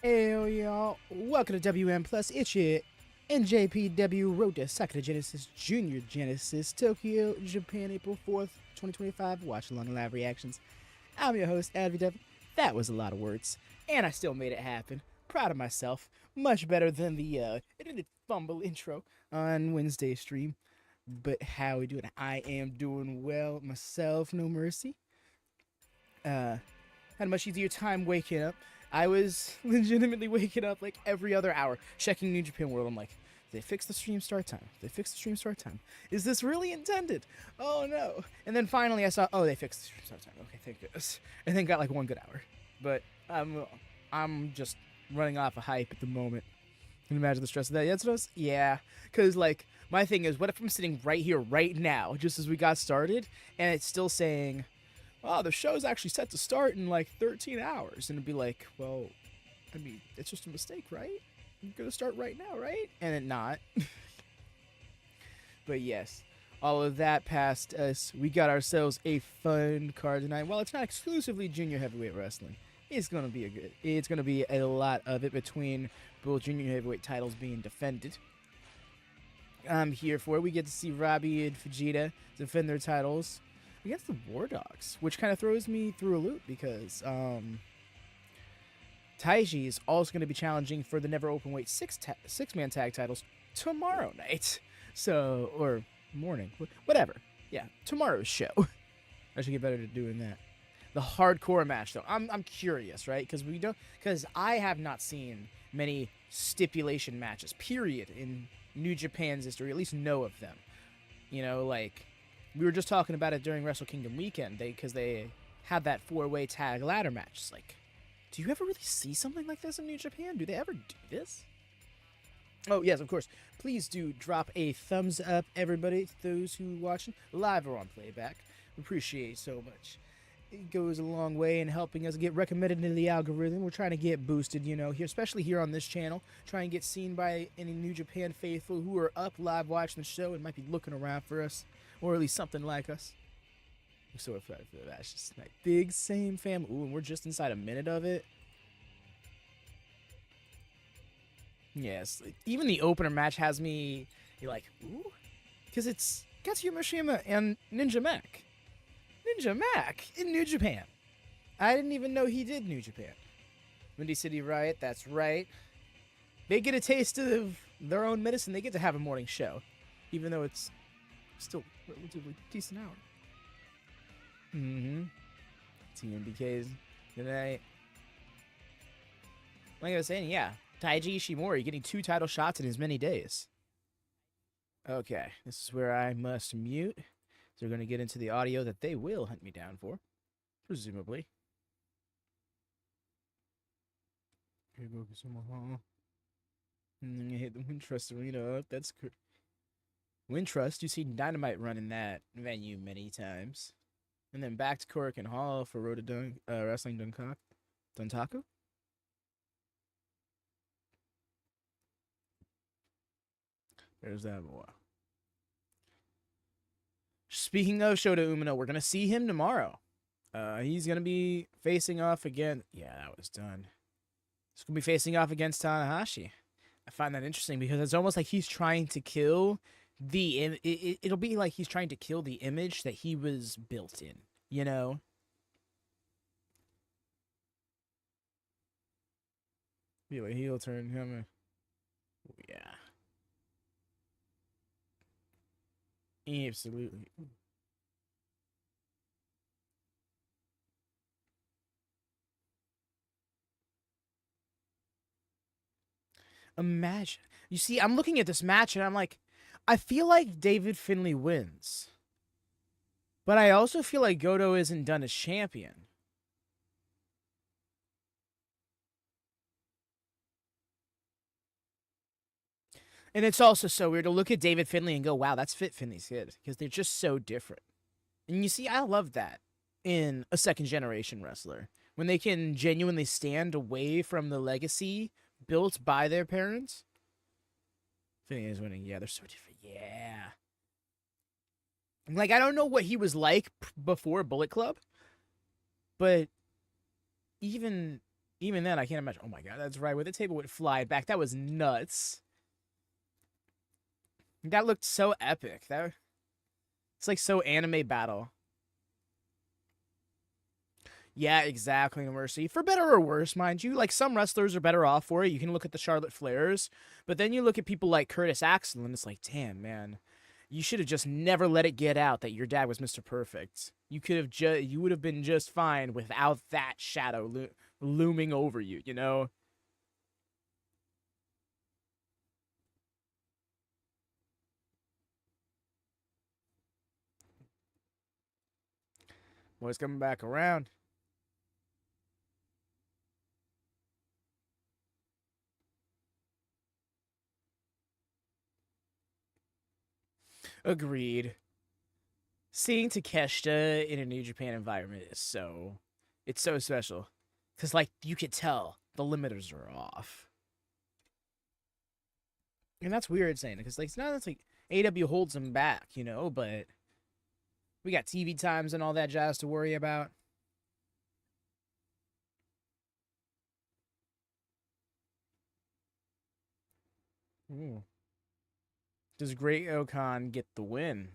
Hey y'all, welcome to WM Plus. It's your NJPW Road to Sakura Genesis Junior Genesis Tokyo, Japan, April 4th, 2025. Watchalong live reactions. I'm your host, AdVW. That was a lot of words, and I still made it happen. Proud of myself. Much better than the fumble intro on Wednesday stream. But how we doing? I am doing well myself, no mercy. Had a much easier time waking up. I was legitimately waking up like every other hour, checking New Japan World. I'm like, they fixed the stream start time. They fixed the stream start time. Is this really intended? Oh no. And then finally I saw, oh, they fixed the stream start time. Okay, thank goodness. And then got like one good hour. But I'm just running off a hype at the moment. Can you imagine the stress of that? Yes, it yeah. Because, like, my thing is, what if I'm sitting right here, right now, just as we got started, and it's still saying, oh, the show's actually set to start in like 13 hours. And it'd be like, well, I mean, it's just a mistake, right? I'm going to start right now, right? And it not. But yes, all of that past us, we got ourselves a fun card tonight. While it's not exclusively junior heavyweight wrestling, it's going to be a lot of it between both junior heavyweight titles being defended. I'm here for it. We get to see Robbie and Fujita defend their titles against the War Dogs, which kind of throws me through a loop because Taiji is also going to be challenging for the never open weight six-man tag titles tomorrow night. So, or morning, whatever. Yeah, tomorrow's show. I should get better at doing that. The hardcore match, though, I'm curious, right? Because I have not seen many stipulation matches, period, in New Japan's history. At least know of them. You know, like we were just talking about it during Wrestle Kingdom weekend, because they had that 4-way tag ladder match. It's like, do you ever really see something like this in New Japan? Do they ever do this? Oh, yes, of course. Please do drop a thumbs up, everybody, those who watching live or on playback. Appreciate so much. It goes a long way in helping us get recommended into the algorithm. We're trying to get boosted, you know, here, especially here on this channel. Try and get seen by any New Japan faithful who are up live watching the show and might be looking around for us, or at least something like us. I'm so excited for that. It's just like big same family. Ooh, and we're just inside a minute of it. Yes, even the opener match has me like, ooh, because it's Katsuya Murashima and Ninja Mack. Ninja Mack in New Japan. I didn't even know he did New Japan. Windy City Riot, that's right. They get a taste of their own medicine. They get to have a morning show, even though it's still a relatively decent hour. TMBK's tonight. Like I was saying, yeah, Taiji Ishimori getting 2 title shots in as many days. Okay, this is where I must mute. So we're going to get into the audio that they will hunt me down for, presumably. And then you hit the Wintrust Arena up. That's good. Wintrust, you see Dynamite running that venue many times. And then back to Korakuen Hall for Road to Wrestling Duntaku. There's that one. Speaking of Shota Umino, we're going to see him tomorrow. He's going to be facing off again. Yeah, that was done. He's going to be facing off against Tanahashi. I find that interesting because it's almost like he's trying to kill the... It'll be like he's trying to kill the image that he was built in, you know? Be like heel turn him. Yeah. Absolutely. Imagine. You see, I'm looking at this match and I'm like, I feel like David Finlay wins. But I also feel like Goto isn't done as champion. And it's also so weird to look at David Finlay and go, wow, that's Fit Finlay's kid. Because they're just so different. And you see, I love that in a second generation wrestler. When they can genuinely stand away from the legacy built by their parents. Finlay is winning. Yeah, they're so different. Yeah. Like, I don't know what he was like before Bullet Club. But even Even then, I can't imagine. Oh my god, that's right. Where the table would fly back. That was nuts. That looked so epic. It's like so anime battle. Yeah, exactly, Mercy. For better or worse, mind you. Like, some wrestlers are better off for it. You can look at the Charlotte Flairs, but then you look at people like Curtis Axel, and it's like, damn, man. You should have just never let it get out that your dad was Mr. Perfect. You could have you would have been just fine without that shadow looming over you, you know? Boy's coming back around. Agreed. Seeing Takeshita in a New Japan environment is it's so special. Because, like, you could tell the limiters are off. And that's weird saying it, because, like, it's not like AW holds them back, you know, but we got TV times and all that jazz to worry about. Ooh. Does Great Okan get the win?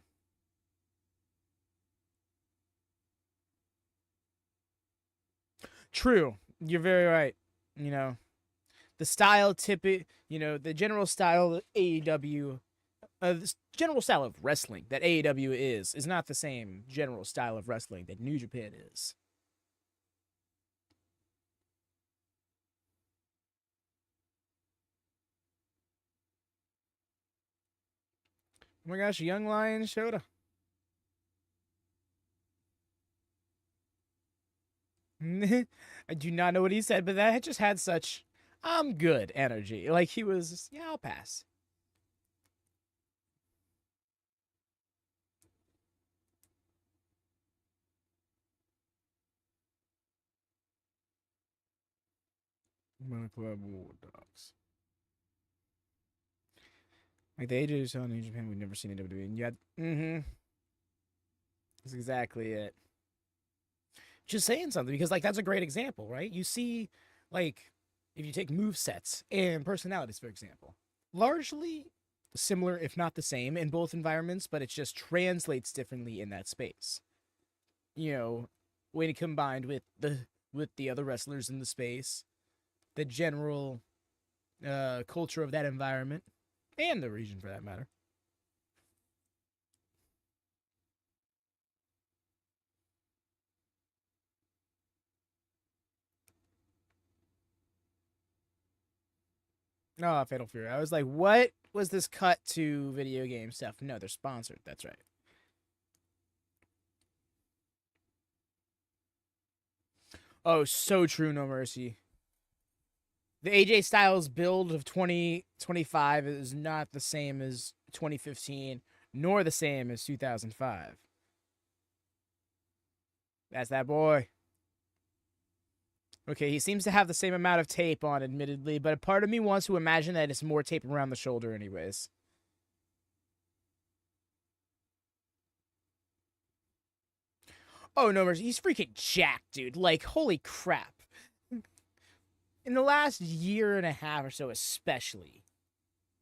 True. You're very right. You know, the style the general style of AEW, the general style of wrestling that AEW is not the same general style of wrestling that New Japan is. Oh my gosh, Young Lion Shota. I do not know what he said, but that just had such I'm good energy. Like, he was, yeah, I'll pass. Club Dogs. Like, the ages on New Japan, we've never seen in WWE. And yet, that's exactly it. Just saying something, because, like, that's a great example, right? You see, like, if you take move sets and personalities, for example, largely similar, if not the same, in both environments, but it just translates differently in that space. You know, when it combined with the other wrestlers in the space, the general culture of that environment, and the region for that matter. Oh, Fatal Fury. I was like, what was this cut to video game stuff? No, they're sponsored. That's right. Oh, so true, No Mercy. The AJ Styles build of 2025 is not the same as 2015, nor the same as 2005. That's that boy. Okay, he seems to have the same amount of tape on, admittedly, but a part of me wants to imagine that it's more tape around the shoulder anyways. Oh, no, he's freaking jacked, dude. Like, holy crap. In the last year and a half or so, especially,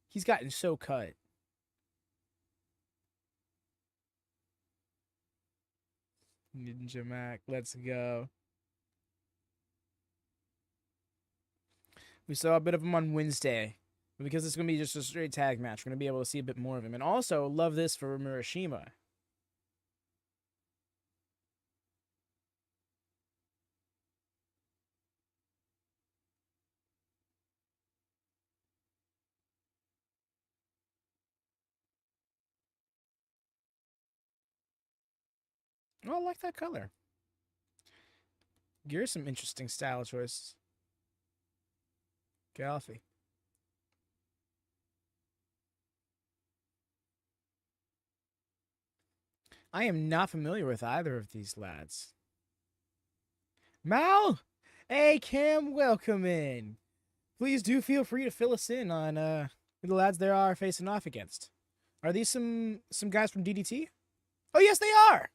he's gotten so cut. Ninja Mack, let's go. We saw a bit of him on Wednesday. But because it's going to be just a straight tag match, we're going to be able to see a bit more of him. And also, love this for Murashima. Oh, I like that color. Here's some interesting style choices. Galfy. I am not familiar with either of these lads. Mal? Hey, Cam, welcome in. Please do feel free to fill us in on who the lads there are facing off against. Are these some guys from DDT? Oh, yes, they are!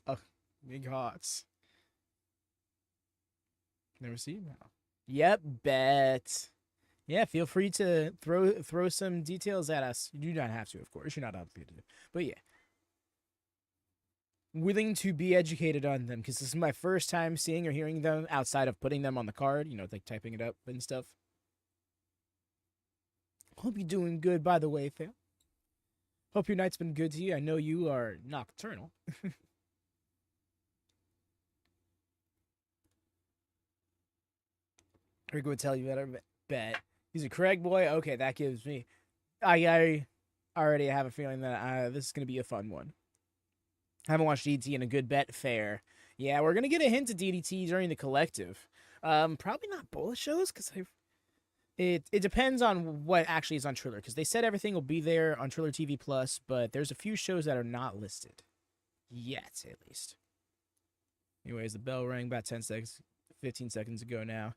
Oh, big hots. Never see you now. Yep, bet. Yeah, feel free to throw some details at us. You do not have to, of course. You're not obligated to. But yeah. Willing to be educated on them, because this is my first time seeing or hearing them outside of putting them on the card, you know, like typing it up and stuff. Hope you're doing good, by the way, fam. Hope your night's been good to you. I know you are nocturnal. Rick would tell you better, bet. He's a Craig boy. Okay, that gives me. I already have a feeling that this is going to be a fun one. I haven't watched DDT in a good bet fair. Yeah, we're going to get a hint of DDT during the collective. Probably not both shows, because it depends on what actually is on Triller, because they said everything will be there on Triller TV Plus, but there's a few shows that are not listed. Yet, at least. Anyways, the bell rang about 15 seconds ago now.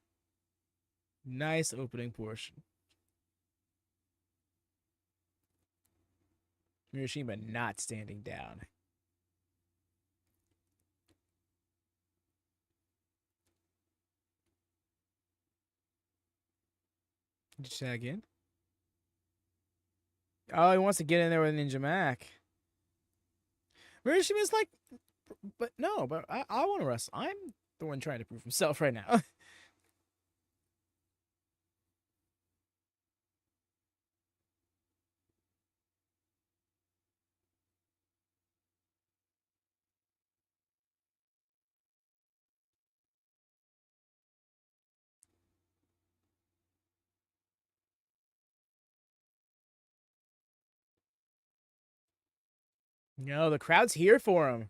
Nice opening portion. Murashima not standing down. Did you tag in? Oh, he wants to get in there with Ninja Mack. Murishima's like, but no, but I want to wrestle. I'm the one trying to prove himself right now. No, the crowd's here for him.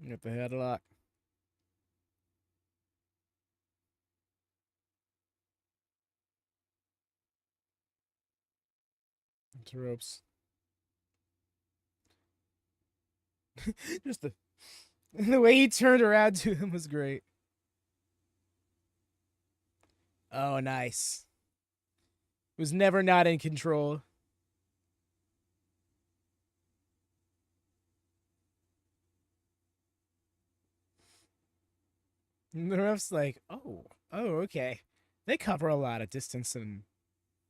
Get the headlock. Into ropes. Just the way he turned around to him was great. Oh, nice. Was never not in control. And the ref's like, oh, okay. They cover a lot of distance in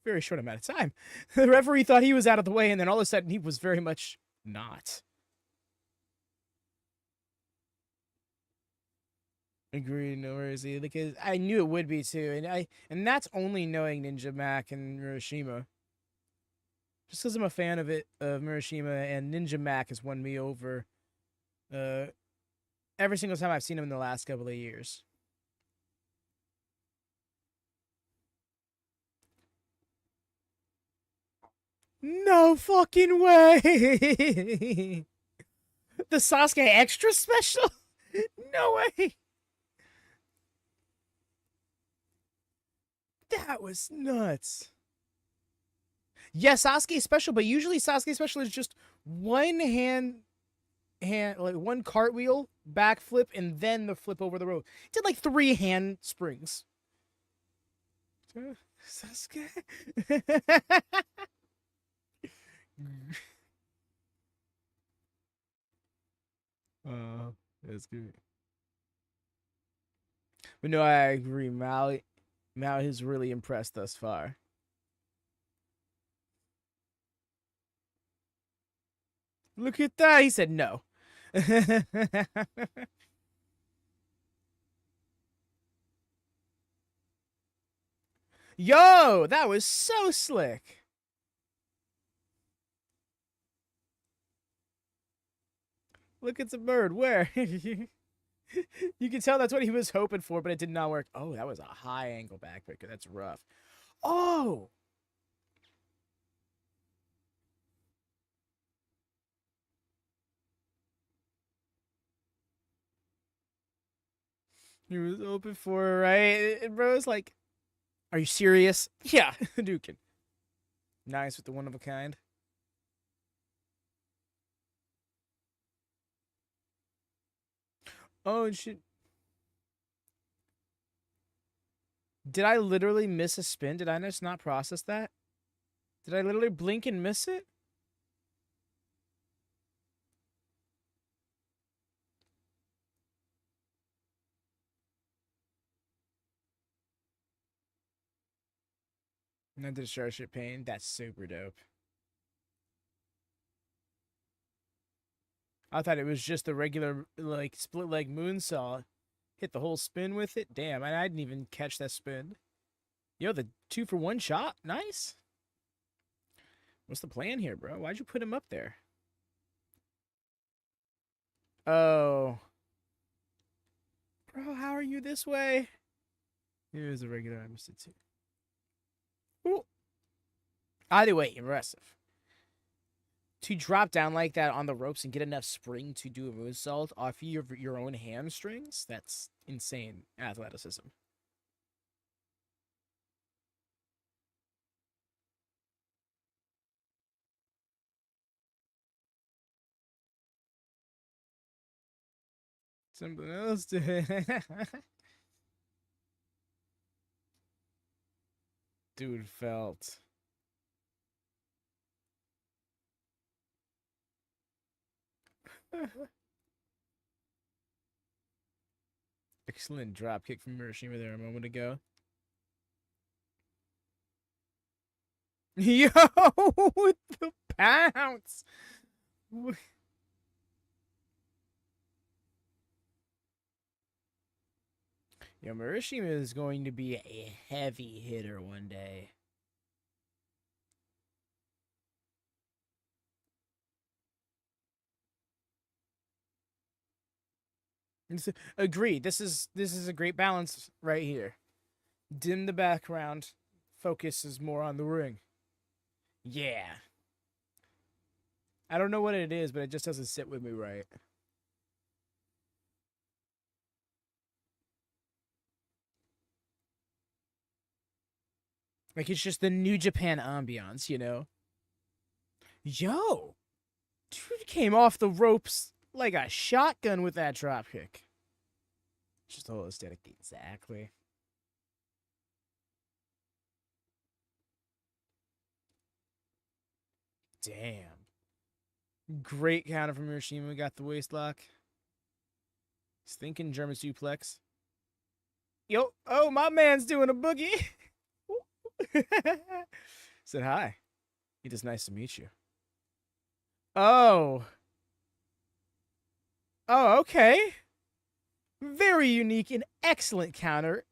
a very short amount of time. The referee thought he was out of the way, and then all of a sudden he was very much not. Agreed, no worries. Because I knew it would be too, and that's only knowing Ninja Mack and Murashima. Just because I'm a fan of Murashima, and Ninja Mack has won me over every single time I've seen him in the last couple of years. No fucking way! The Sasuke extra special? No way! That was nuts. Yes, Sasuke special, but usually Sasuke special is just one like one cartwheel, backflip, and then the flip over the rope. He did like 3 hand springs. Sasuke. That's good. But no, I agree. Mao has really impressed thus far. Look at that. He said no. Yo, that was so slick. Look, it's a bird. Where? You can tell that's what he was hoping for, but it did not work. Oh, that was a high angle backbreaker. That's rough. Oh! He was hoping for, right? And bro's like, are you serious? Yeah, Dukin. Nice with the one of a kind. Oh, shit. Did I literally miss a spin? Did I just not process that? Did I literally blink and miss it? Not discharge shit pain. That's super dope. I thought it was just the regular, like, split leg moonsault. Hit the whole spin with it. Damn, I didn't even catch that spin. Yo, the 2-for-1 shot. Nice. What's the plan here, bro? Why'd you put him up there? Oh. Bro, how are you this way? Here's a regular. I missed it too. Ooh. Either way, impressive. To drop down like that on the ropes and get enough spring to do a moonsault off your own hamstrings, that's insane athleticism. Something else to Dude felt. Excellent drop kick from Murashima there a moment ago. Yo, with the pounce. Yo, Murashima is going to be a heavy hitter one day. Agreed. This is a great balance right here. Dim the background. Focus is more on the ring. Yeah. I don't know what it is, but it just doesn't sit with me right. Like, it's just the New Japan ambiance, you know? Yo! Dude came off the ropes like a shotgun with that dropkick. Just the whole aesthetic. Exactly. Damn. Great counter from Hiroshima. Got the waist lock. He's thinking German suplex. Yo, oh, my man's doing a boogie. Said hi. It is nice to meet you. Oh. Oh, okay. Very unique and excellent counter.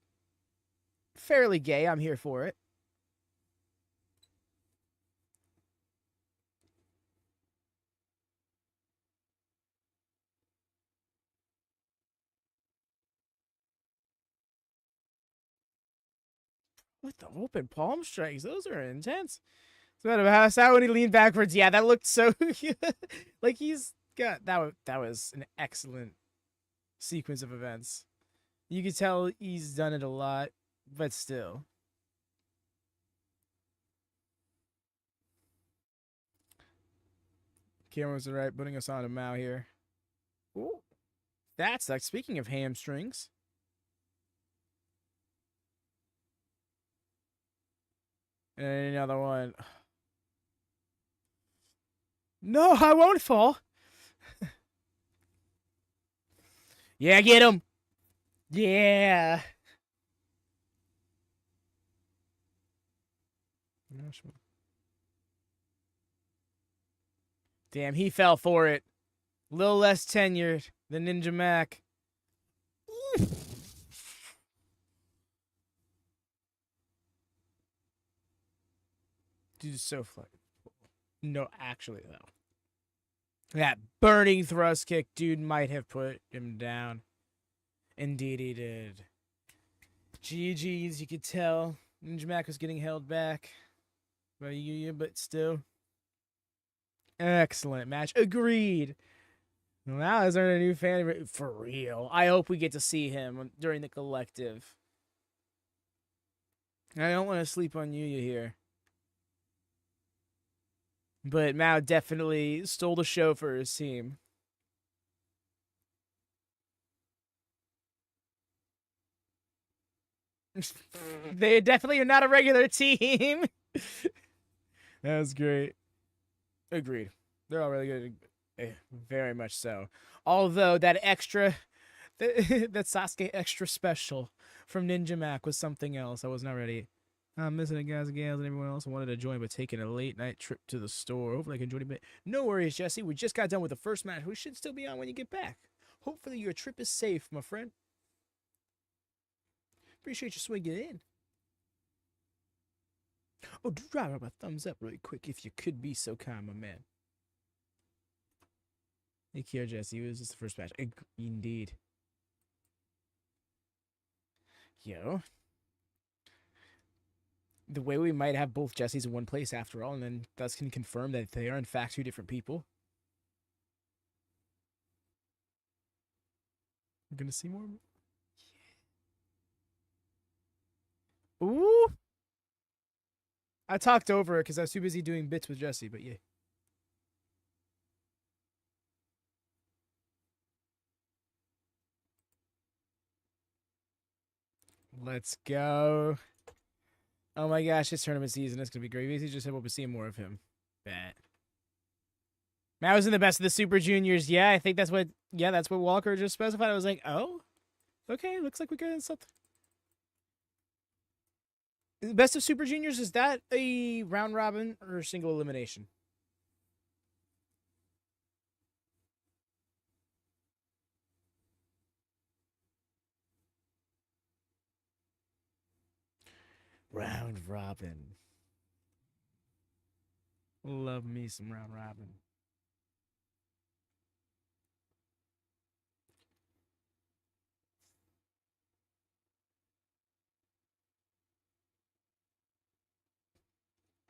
Fairly gay. I'm here for it. With the open palm strikes, those are intense. That's when he leaned backwards. Yeah, that looked so like he's got that was an excellent sequence of events. You could tell he's done it a lot, but still. Cameras are right, putting us on a Mao here. Ooh. That's like, speaking of hamstrings. And another one. No, I won't fall. Yeah, get him. Yeah. Damn, he fell for it. A little less tenured than Ninja Mack. Dude's so flexible. No, actually, though. That burning thrust kick, dude might have put him down. Indeed, he did. GG's, you could tell. Ninja Mack was getting held back by Yuya, but still. Excellent match. Agreed. Wow, is there a new fan? For real. I hope we get to see him during the collective. I don't want to sleep on Yuya here. But Mao definitely stole the show for his team. They definitely are not a regular team. That was great. Agreed. They're all really good. Very much so. Although that extra, that Sasuke extra special from Ninja Mack was something else. I was not ready. I'm missing the guys and gals and everyone else who wanted to join, but taking a late night trip to the store. Hopefully I can join you. No worries, Jesse. We just got done with the first match. We should still be on when you get back. Hopefully your trip is safe, my friend. Appreciate you swinging in. Oh, do drop a thumbs up really quick if you could be so kind, my man. Take care, Jesse. It was just the first match. Indeed. Yo. The way we might have both Jessies in one place after all, and then thus can confirm that they are in fact two different people. We're gonna see more. Yeah. Ooh. I talked over it because I was too busy doing bits with Jesse, but yeah. Let's go. Oh my gosh, this tournament season is gonna be great. Basically just said we'll be seeing more of him. Bet. Matt was in the best of the Super Juniors. Yeah, I think that's what Walker just specified. I was like, oh, okay, looks like we got something. The best of Super Juniors, is that a round robin or single elimination? Round robin. Love me some round robin.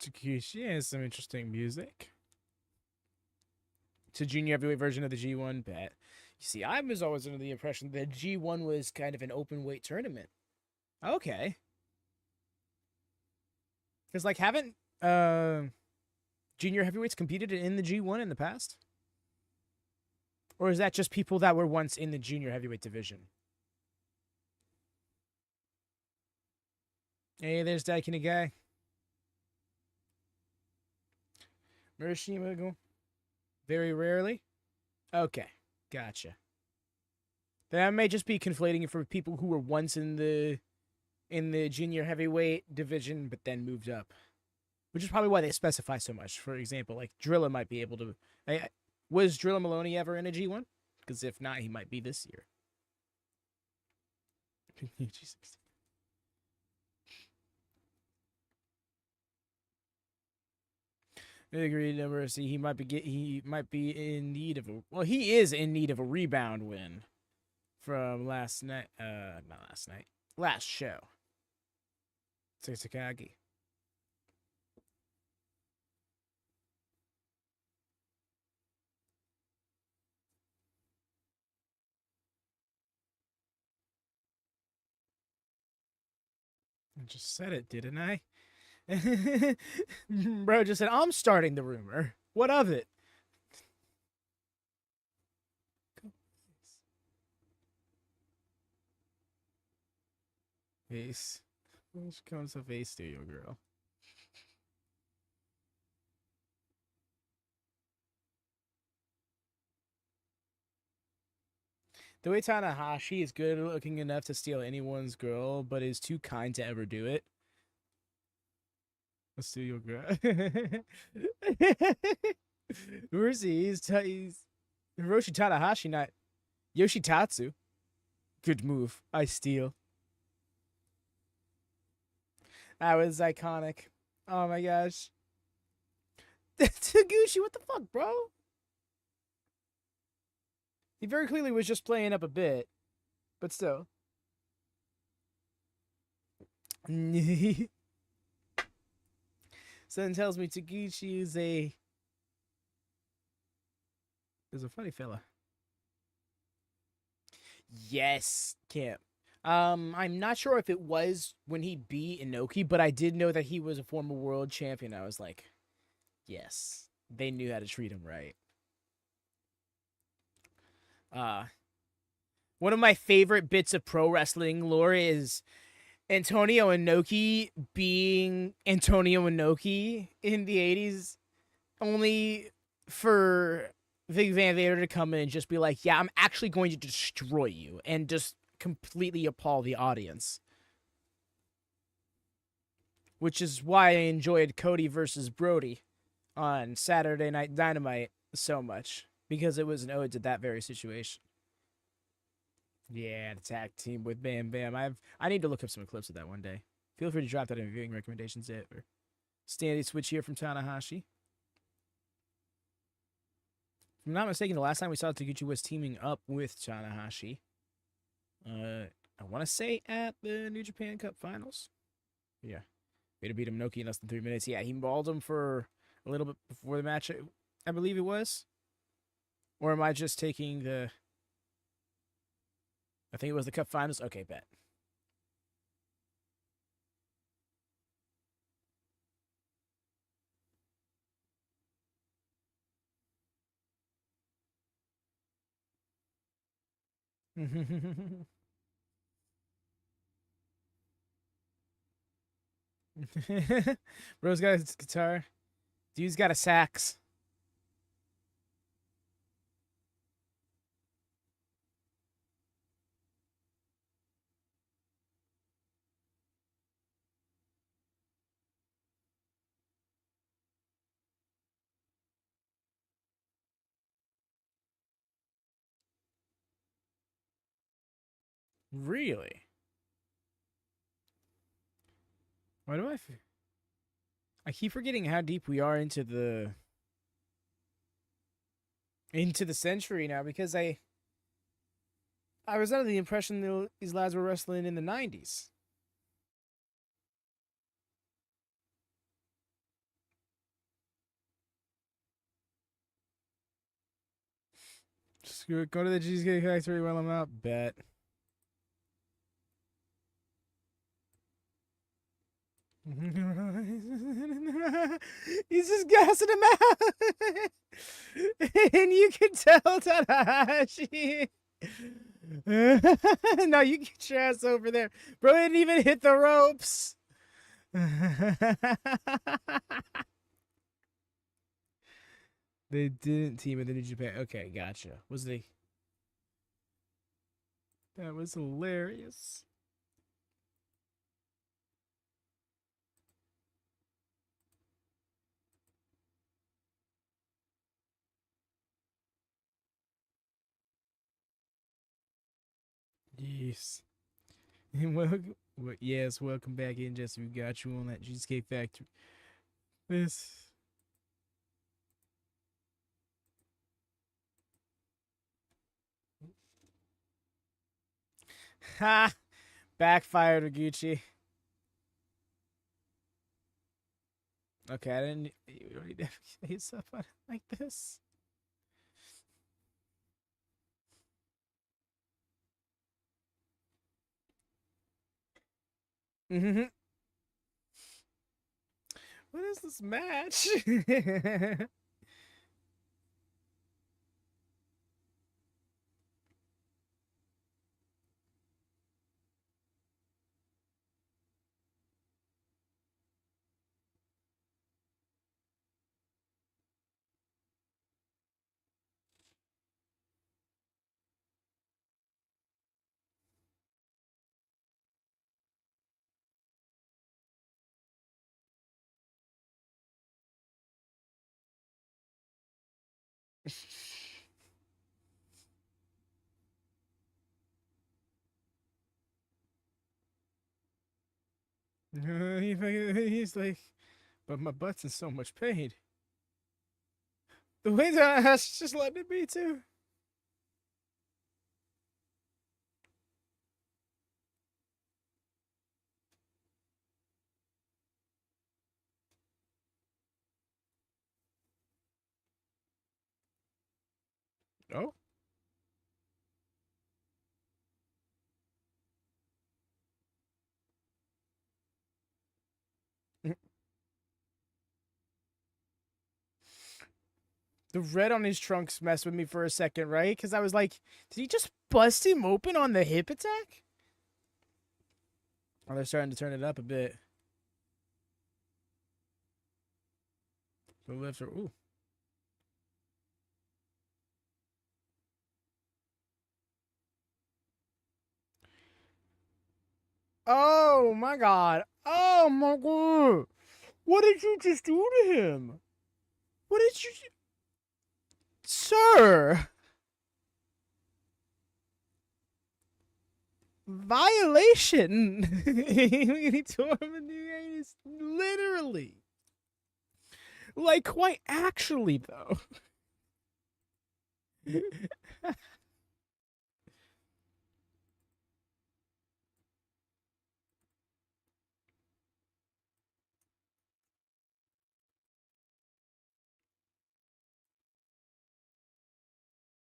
Taguchi has some interesting music. It's a junior heavyweight version of the G1 bet. You see, I was always under the impression that G1 was kind of an open weight tournament. Okay. Because, like, haven't junior heavyweights competed in the G1 in the past? Or is that just people that were once in the junior heavyweight division? Hey, there's Daikini guy. Murashima go very rarely. Okay, gotcha. That may just be conflating it for people who were once in the junior heavyweight division, but then moved up, which is probably why they specify so much. For example, like Drilla might be able to. Was Drilla Maloney ever in a G1? Because if not, he might be this year. Agreed. Number C. He might be in need of a. Well, he is in need of a rebound win from last night. Not last night. Last show. Takagi. I just said it, didn't I? Bro just said, I'm starting the rumor. What of it? Face. Which comes of face studio girl. The way Tanahashi is good looking enough to steal anyone's girl, but is too kind to ever do it. A studio girl. Where's he? He's Hiroshi Tanahashi, not Yoshitatsu. Good move. I steal. That was iconic. Oh my gosh. Taguchi, what the fuck, bro? He very clearly was just playing up a bit, but still. Son tells me Taguchi is a funny fella. Yes, Kim. I'm not sure if it was when he beat Inoki, but I did know that he was a former world champion. I was like, yes, they knew how to treat him right. One of my favorite bits of pro wrestling lore is Antonio Inoki being Antonio Inoki in the 80s, only for Vic Van Vader to come in and just be like, yeah, I'm actually going to destroy you, and just completely appall the audience. Which is why I enjoyed Cody versus Brody on Saturday Night Dynamite so much, because it was an ode to that very situation. Yeah, the tag team with Bam Bam. I need to look up some clips of that one day. Feel free to drop that in viewing recommendations. Or standing switch here from Tanahashi. If I'm not mistaken, the last time we saw Taguchi was teaming up with Tanahashi. I want to say at the New Japan Cup Finals. Yeah. Way to beat him Noki in less than 3 minutes. Yeah, he mauled him for a little bit before the match, I believe it was. Or am I just taking the... I think it was the Cup Finals. Okay, bet. Bro's got his guitar. Dude's got a sax. Really? Why do I keep forgetting how deep we are into the century now, because I was under the impression that these lads were wrestling in the 90s. Just go to the Cheesecake Factory while I'm out. Bet. He's just gassing him out. And you can tell Tanahashi. No, you get your ass over there. Bro didn't even hit the ropes. They didn't team with the New Japan. Okay, gotcha. That was hilarious. Yes. And welcome back in, Jesse. We got you on that Cheesecake Factory. This. Ha! Backfired, Taguchi. Okay, I didn't. You don't need to say stuff on it like this. Mm-hmm. What is this match? He's like, but my butt's in so much pain. The way that I just letting it be too. Oh. The red on his trunks messed with me for a second, right? Because I was like, did he just bust him open on the hip attack? Oh, they're starting to turn it up a bit. The lifts are ooh. Oh my god. Oh my god. What did you just do to him? What did you Sir? Violation. He tore him in the anus. Literally. Like, quite actually, though.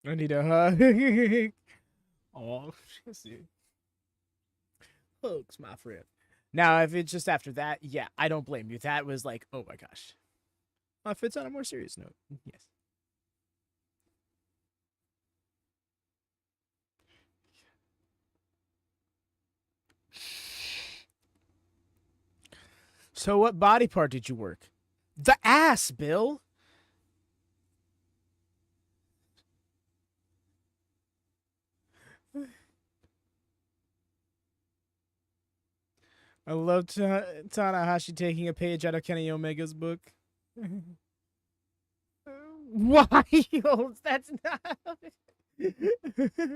I need a hug. Oh, hugs, my friend. Now, if it's just after that, yeah, I don't blame you. That was like, oh my gosh. If it's on a more serious note, yes. So, what body part did you work? The ass, Bill. I love Tanahashi taking a page out of Kenny Omega's book. Wild. That's not.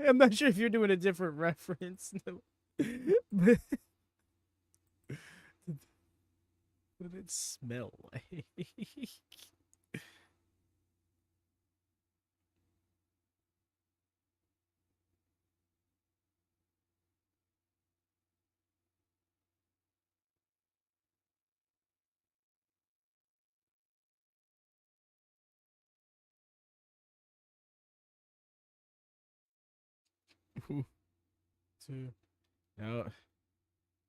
I'm not sure if you're doing a different reference. But what did it smell like? Dude, no,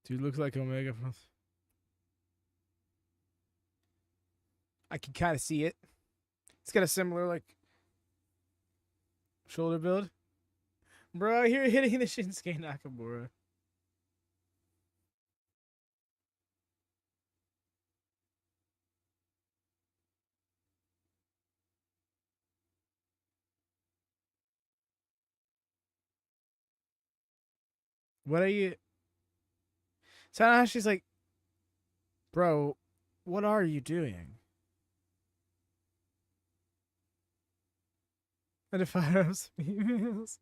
dude looks like Omega from. I can kind of see it. It's got a similar like shoulder build. Bro, you're hitting the Shinsuke Nakamura. What are you? Tanahashi's like, bro, what are you doing? And if I was females,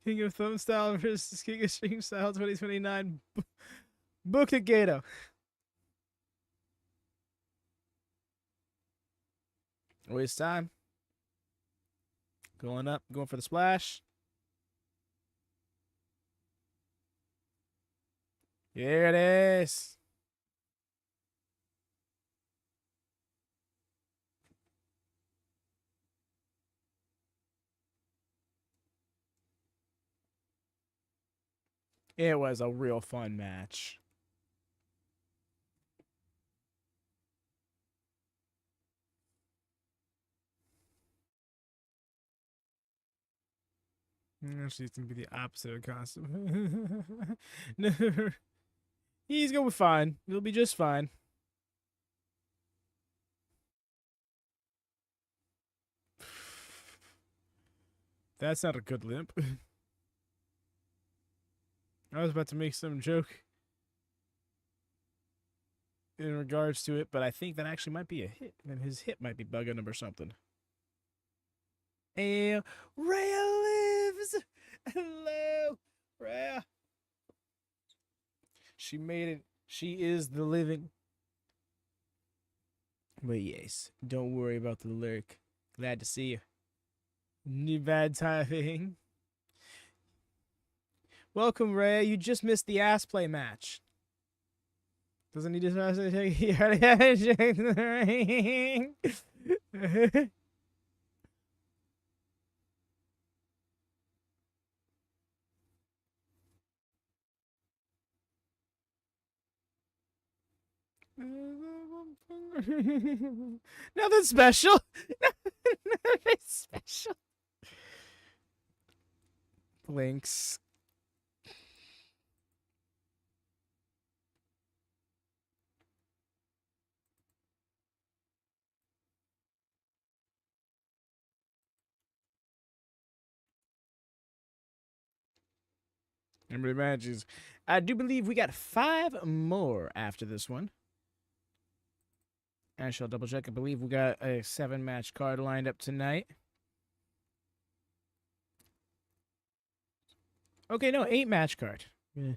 King of Thumb Style versus King of String Style 2029. Book it, Gato. Waste time. Going up, going for the splash. Here it is. It was a real fun match. Actually, it's gonna be the opposite of costume. No, he's gonna be fine. He'll be just fine. That's not a good limp. I was about to make some joke in regards to it, but I think that actually might be a hit, and his hip might be bugging him or something. And Rhea lives. Hello, Rhea. She made it. She is the living. But yes, don't worry about the lyric. Glad to see you. New bad timing. Welcome, Rhea. You just missed the ass play match. Doesn't he just take the ring? Nothing special. Nothing special. Blinks. Number of matches. I do believe we got 5 more after this one. I shall double check. I believe we got a 7-match card lined up tonight. Okay, no, 8-match card. Yeah.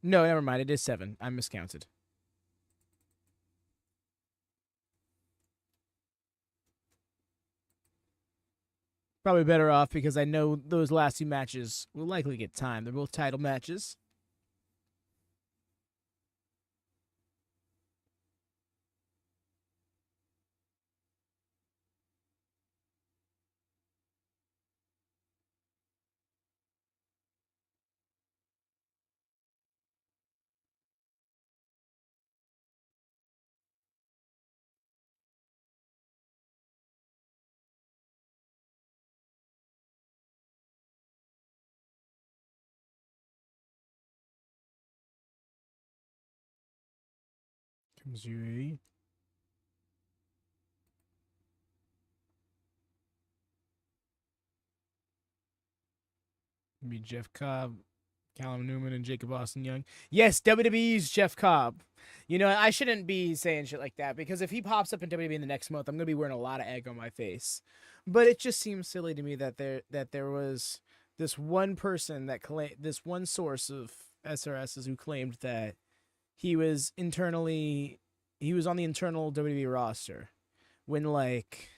No, never mind. It is 7. I miscounted. Probably better off because I know those last 2 matches will likely get time. They're both title matches. Comes Yuya. Be Jeff Cobb, Callum Newman, and Jacob Austin Young. Yes, WWE's Jeff Cobb. You know, I shouldn't be saying shit like that because if he pops up in WWE in the next month, I'm gonna be wearing a lot of egg on my face. But it just seems silly to me that there was this one person that this one source of SRSs who claimed that he was on the internal WWE roster when like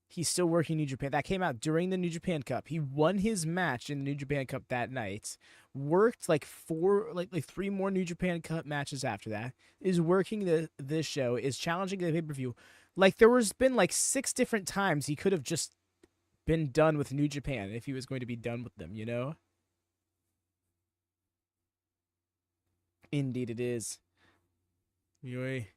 he's still working New Japan. That came out during the New Japan Cup. He won his match in the New Japan Cup that night. Worked like 3 more New Japan Cup matches after that. Is working this show. Is challenging the pay-per-view. Like there was been like 6 different times he could have just been done with New Japan if he was going to be done with them, you know? Indeed it is. Yoy.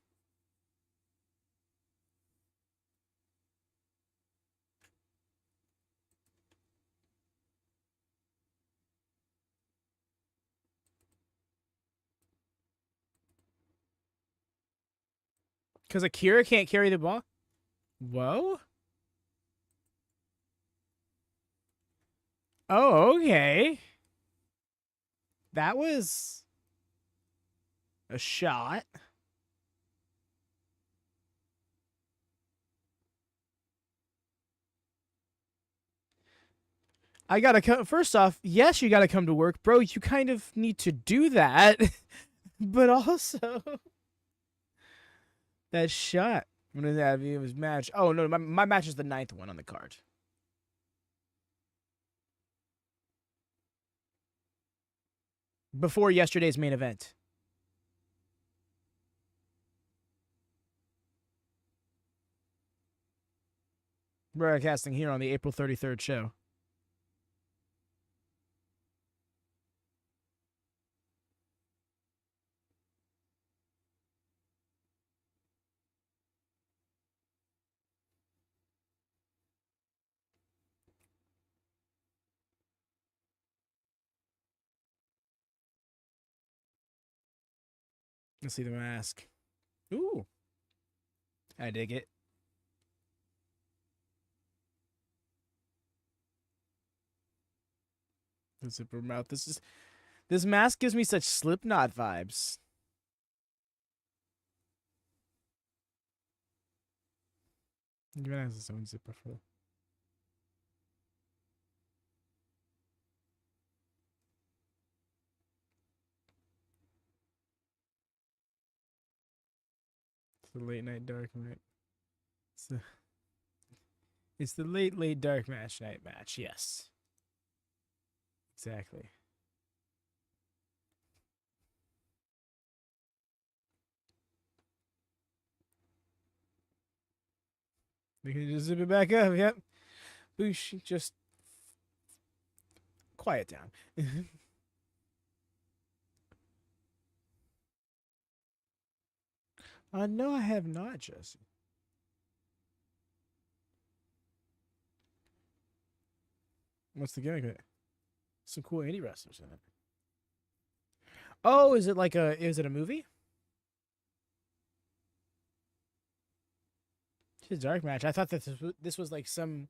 Because Akira can't carry the ball? Whoa? Oh, okay. That was a shot. I gotta come. First off, yes, you gotta come to work, bro. You kind of need to do that. But also, that shot. When did that be his match? Oh, no, my match is the 9th one on the card. Before yesterday's main event. Broadcasting here on the April 33rd show. Let's see the mask. Ooh. I dig it. The zipper mouth. This mask gives me such Slipknot vibes. Even has its own zipper for. It's the late night dark night. It's the late dark night match. Yes. Exactly. We can just zip it back up. Yep. Boosh, just quiet down. No, I have not, Jesse. What's the gimmick of it? Some cool indie wrestlers in it. Oh, is it a movie? It's a dark match. I thought that this was like some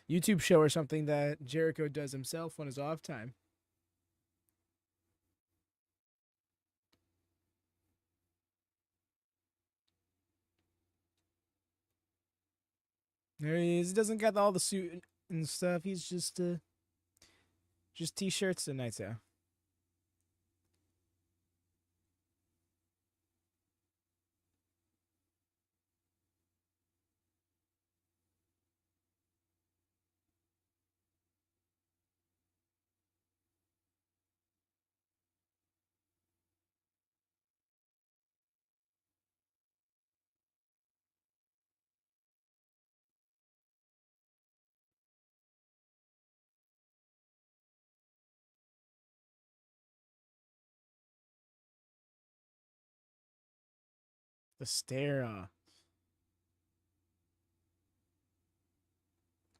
YouTube show or something that Jericho does himself on his off time. There he is. He doesn't got all the suit and stuff. He's just t-shirts and Naito. The stare.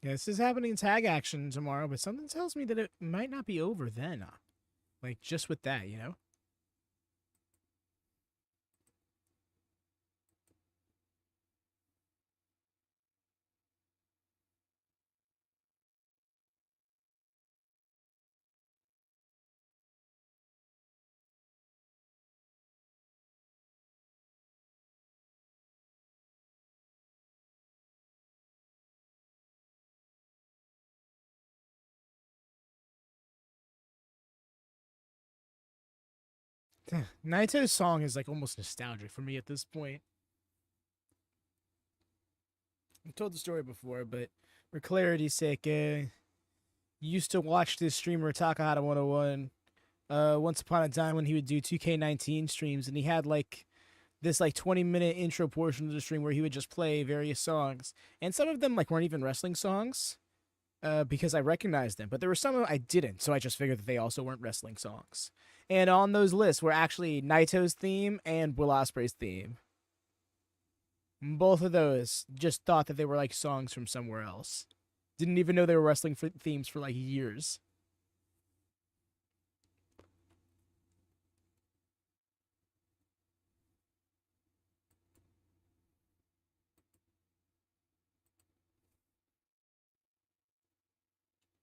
Yeah, this is happening in tag action tomorrow, but something tells me that it might not be over then. Like, just with that, you know? Naito's song is like almost nostalgic for me at this point. I've told the story before, but for clarity's sake, used to watch this streamer Takahashi 101 once upon a time when he would do 2K19 streams, and he had like this like 20-minute intro portion of the stream where he would just play various songs, and some of them like weren't even wrestling songs because I recognized them, but there were some I didn't, so I just figured that they also weren't wrestling songs. And on those lists were actually Naito's theme and Will Ospreay's theme. Both of those just thought that they were like songs from somewhere else. Didn't even know they were wrestling themes for like years.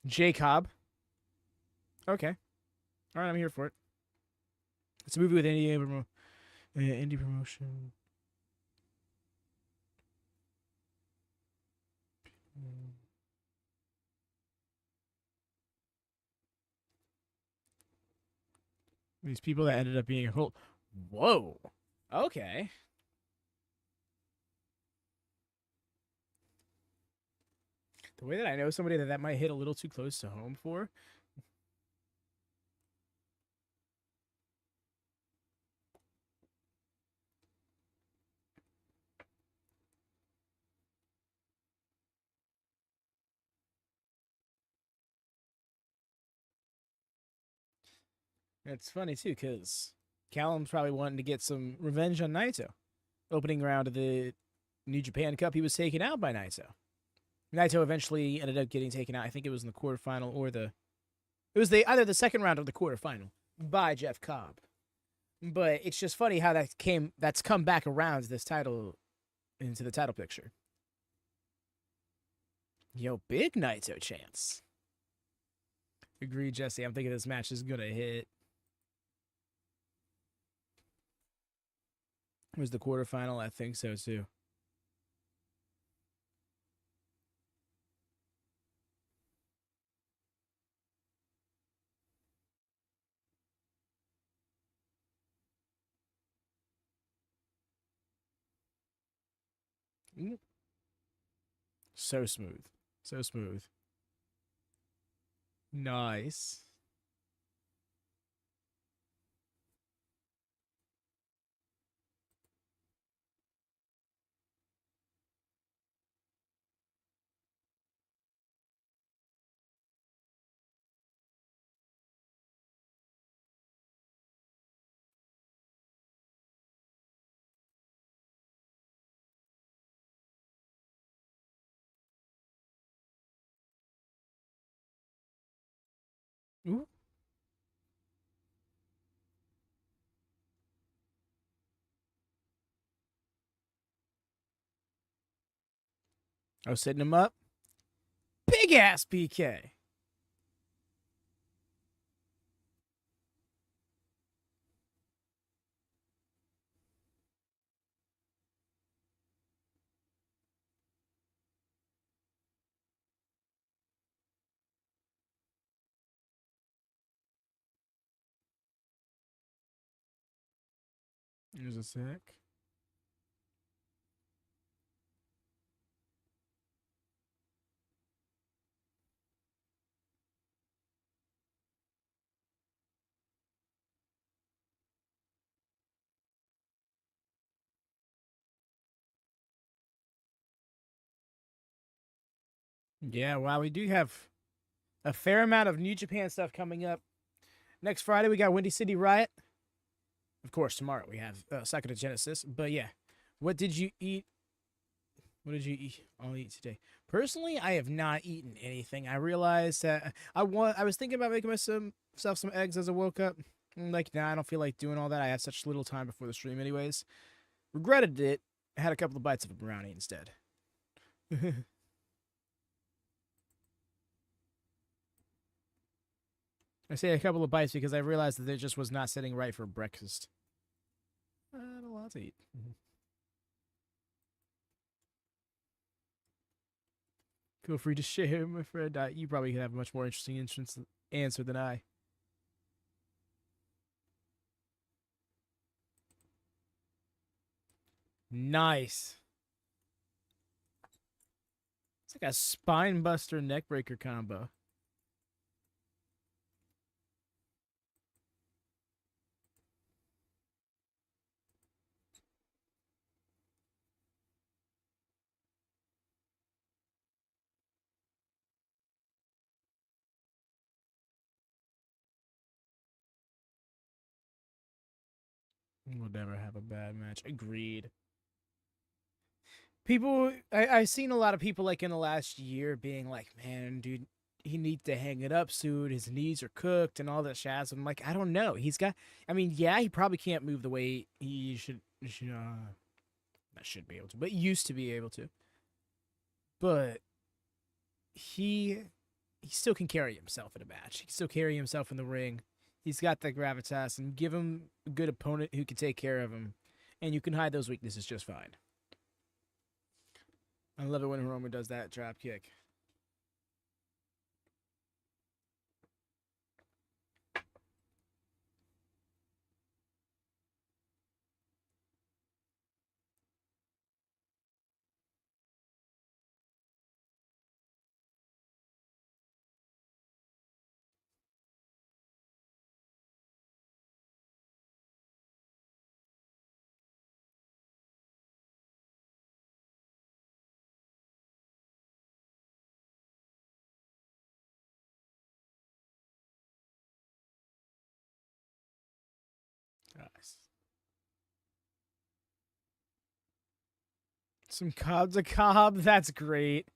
Jakob. Okay. All right, I'm here for it. It's a movie with indie promotion. These people that ended up being a whole. Whoa. Okay. The way that I know somebody that might hit a little too close to home for. It's funny too, because Callum's probably wanting to get some revenge on Naito. Opening round of the New Japan Cup, he was taken out by Naito. Naito eventually ended up getting taken out. I think it was in the quarterfinal or it was either the second round or the quarterfinal by Jeff Cobb. But it's just funny how that's come back around this title into the title picture. Yo, big Naito chance. Agreed, Jesse. I'm thinking this match is gonna hit. It was the quarterfinal? I think so too. So smooth. So smooth. Nice. Ooh. I was setting him up. Big big ass PK. There's a sec. Yeah, wow, we do have a fair amount of New Japan stuff coming up. Next Friday, we got Windy City Riot. Of course, tomorrow we have Sakura Genesis. But yeah, what did you eat? What did you eat? I'll eat today. Personally, I have not eaten anything. I realized that I was thinking about making myself some eggs as I woke up. I'm like, nah, I don't feel like doing all that. I had such little time before the stream, anyways. Regretted it. I had a couple of bites of a brownie instead. I say a couple of bites because I realized that it just was not sitting right for breakfast. I had a lot to eat. Feel free to share, my friend. You probably have a much more interesting answer than I. Nice. It's like a spine buster neck breaker combo. We'll never have a bad match. Agreed. People, I've seen a lot of people like in the last year being like, man, dude, he needs to hang it up soon. His knees are cooked and all that shaz. I'm like, I don't know. I mean, yeah, he probably can't move the way he not should be able to, but used to be able to. But he still can carry himself in a match. He can still carry himself in the ring. He's got that gravitas, and give him a good opponent who can take care of him, and you can hide those weaknesses just fine. I love it when Hiromu does that drop kick. Nice. Some Cobb to Cobb. That's great.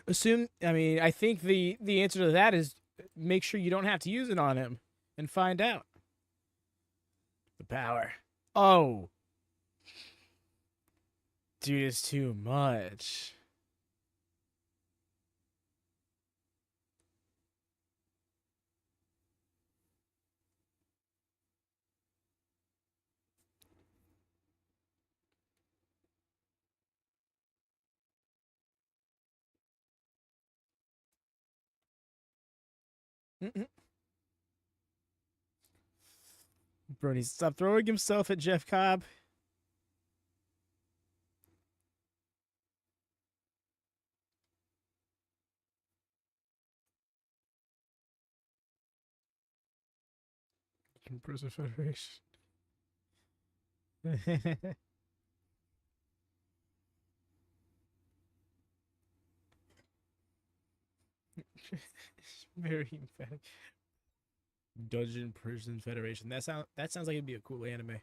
I think the answer to that is make sure you don't have to use it on him and find out. The power. Oh. Dude, it's too much. Bro needs to stop throwing himself at Jeff Cobb. Prison Federation. Very emphatic. Dungeon Prison Federation. That sounds like it'd be a cool anime.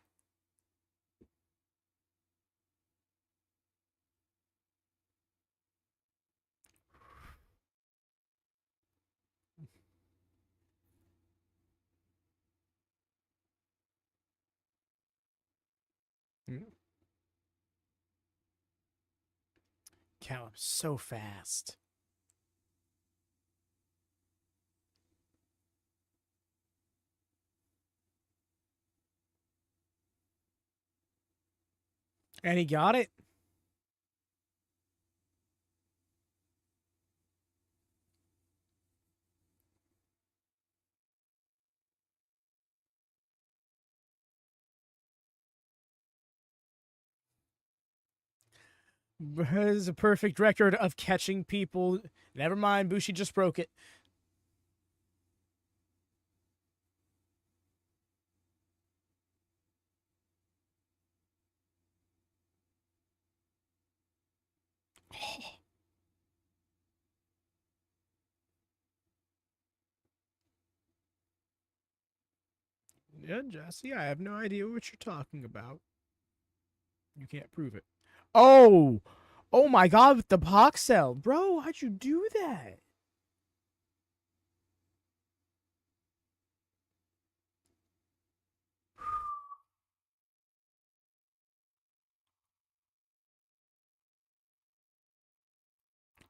Mm. Callum, so fast. And he got it. This is a perfect record of catching people. Never mind, Bushi just broke it. Yeah, Jesse, I have no idea what you're talking about. You can't prove it. Oh! Oh my god, with the Poxel. Bro, how'd you do that?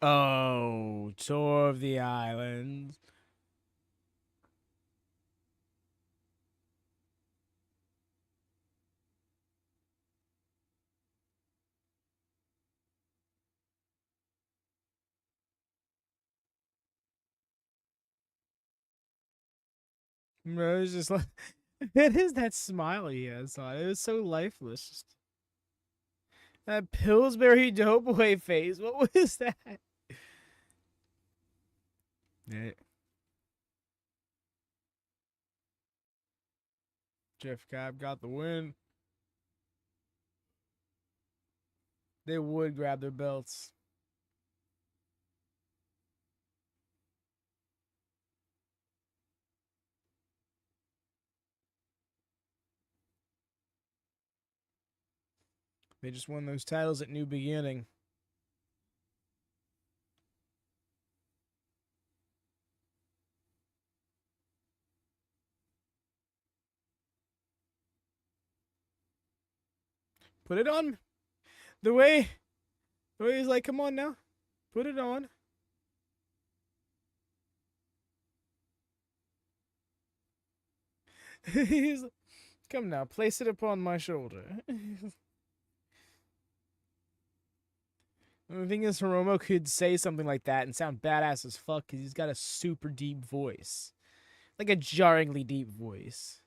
Oh, tour of the islands. Bro, it's just like it is that smile he has on it. It was so lifeless. Just that Pillsbury Doughboy face. What was that? Yeah. Jeff Cobb got the win. They would grab their belts. They just won those titles at New Beginning. Put it on. The way he's like, come on now. Put it on. He's like, come now, place it upon my shoulder. The thing is, Hiromu could say something like that and sound badass as fuck because he's got a super deep voice. Like a jarringly deep voice.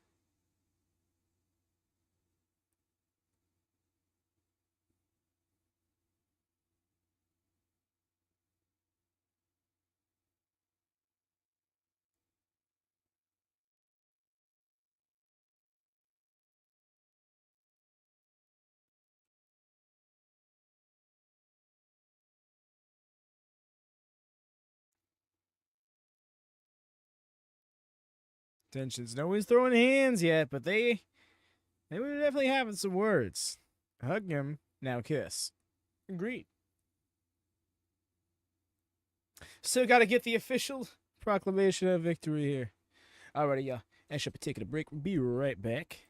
Tensions. No one's throwing hands yet, but they were definitely having some words. Hug him, now kiss. Agreed. Still got to get the official proclamation of victory here. Alrighty, y'all. I should be taking a break. We'll be right back.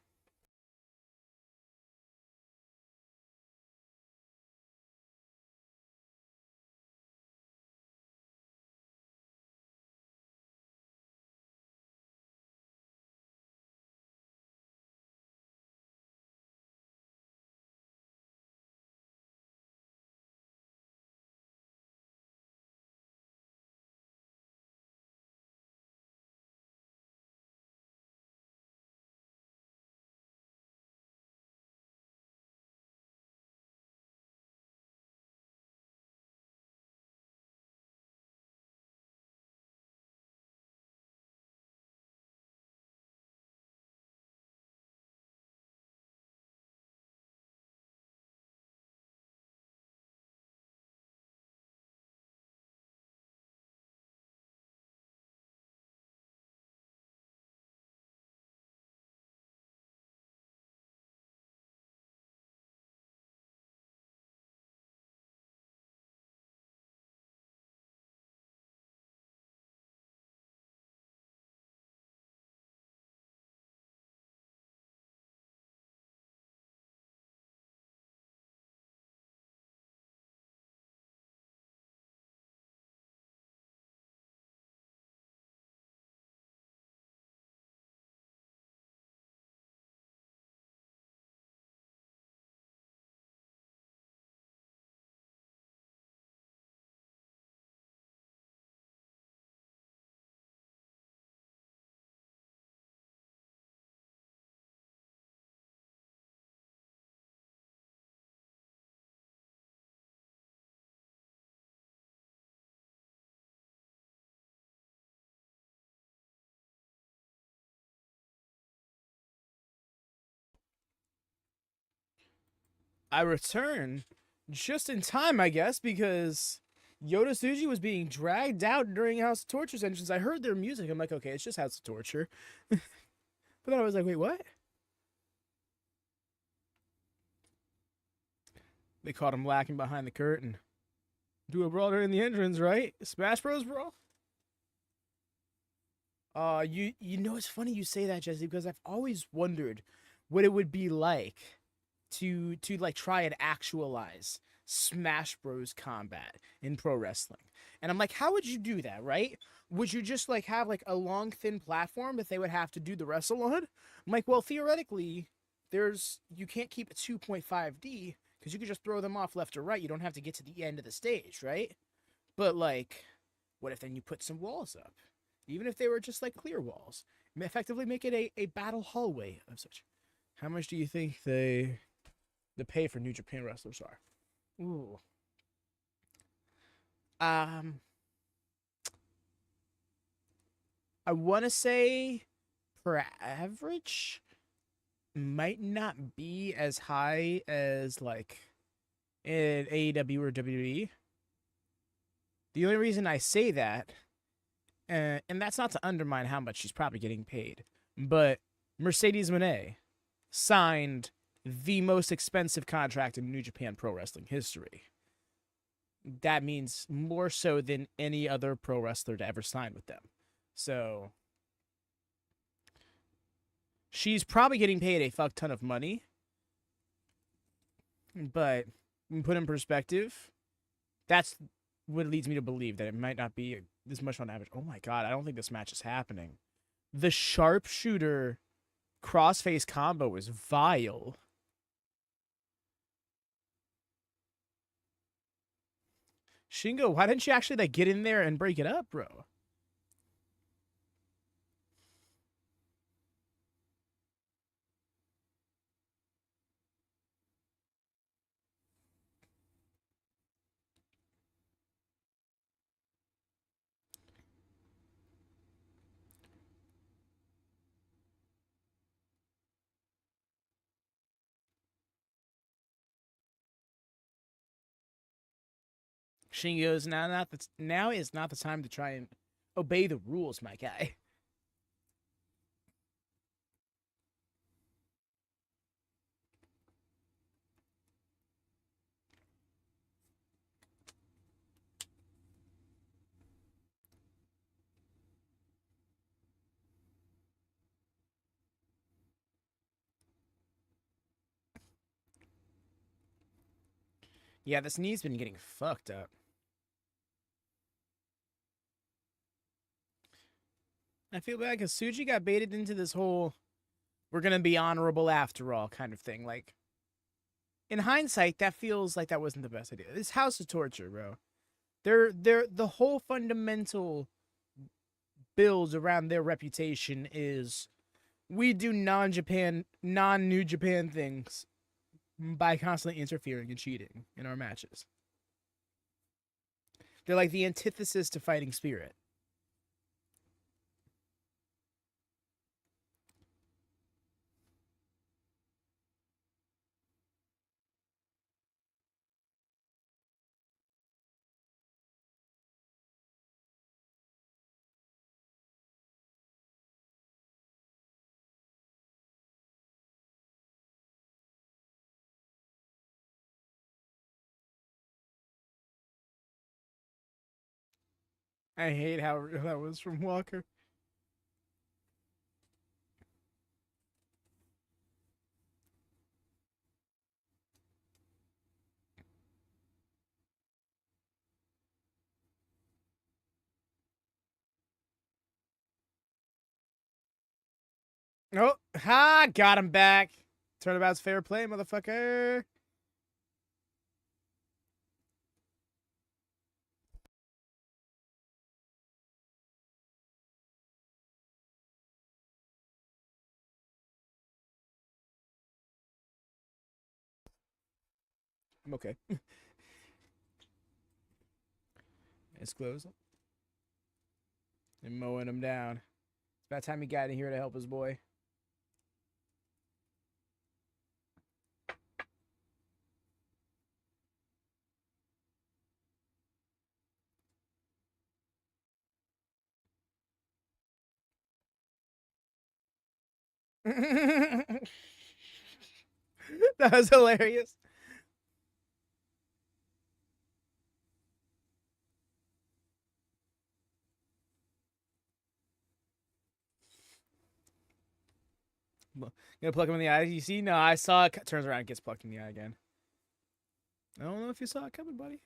I return just in time, I guess, because Yoda Tsuji was being dragged out during House of Torture's entrance. I heard their music. I'm like, okay, it's just House of Torture. But then I was like, wait, what? They caught him lacking behind the curtain. Do a brawl during the entrance, right? Smash Bros. Brawl? You know, it's funny you say that, Jesse, because I've always wondered what it would be like to like try and actualize Smash Bros combat in pro wrestling. And I'm like, how would you do that, right? Would you just like have like a long thin platform that they would have to do the wrestle on? I'm like, well, theoretically, you can't keep it 2.5D because you could just throw them off left or right. You don't have to get to the end of the stage, right? But like, what if then you put some walls up? Even if they were just like clear walls, effectively make it a battle hallway of such. How much do you think the pay for New Japan wrestlers are? Ooh. I want to say per average might not be as high as like in AEW or WWE. The only reason I say that, and that's not to undermine how much she's probably getting paid, but Mercedes Moné signed the most expensive contract in New Japan Pro Wrestling history. That means more so than any other pro wrestler to ever sign with them. So she's probably getting paid a fuck ton of money. But put in perspective, that's what leads me to believe that it might not be this much on average. Oh my god, I don't think this match is happening. The sharpshooter crossface combo is vile. Shingo, why didn't you actually like get in there and break it up, bro? Shingo's now is not the time to try and obey the rules, my guy. Yeah, this knee's been getting fucked up. I feel bad because Tsuji got baited into this whole we're gonna be honorable after all kind of thing. Like, in hindsight, that feels like that wasn't the best idea. This House of Torture, bro. The whole fundamental build around their reputation is we do non-New Japan things by constantly interfering and cheating in our matches. They're like the antithesis to Fighting Spirit. I hate how real that was from Walker. Oh, ha! Got him back. Turnabout's fair play, motherfucker. I'm okay. It's closed. And mowing him down. It's about time he got in here to help his boy. That was hilarious. Gonna pluck him in the eye. You see? No, I saw it. Turns around and gets plucked in the eye again. I don't know if you saw it coming, buddy.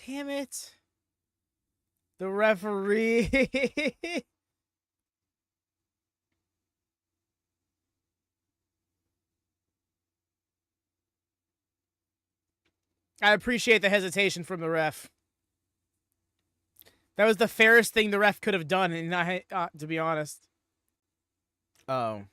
Damn it. The referee. I appreciate the hesitation from the ref. That was the fairest thing the ref could have done, and to be honest. Oh.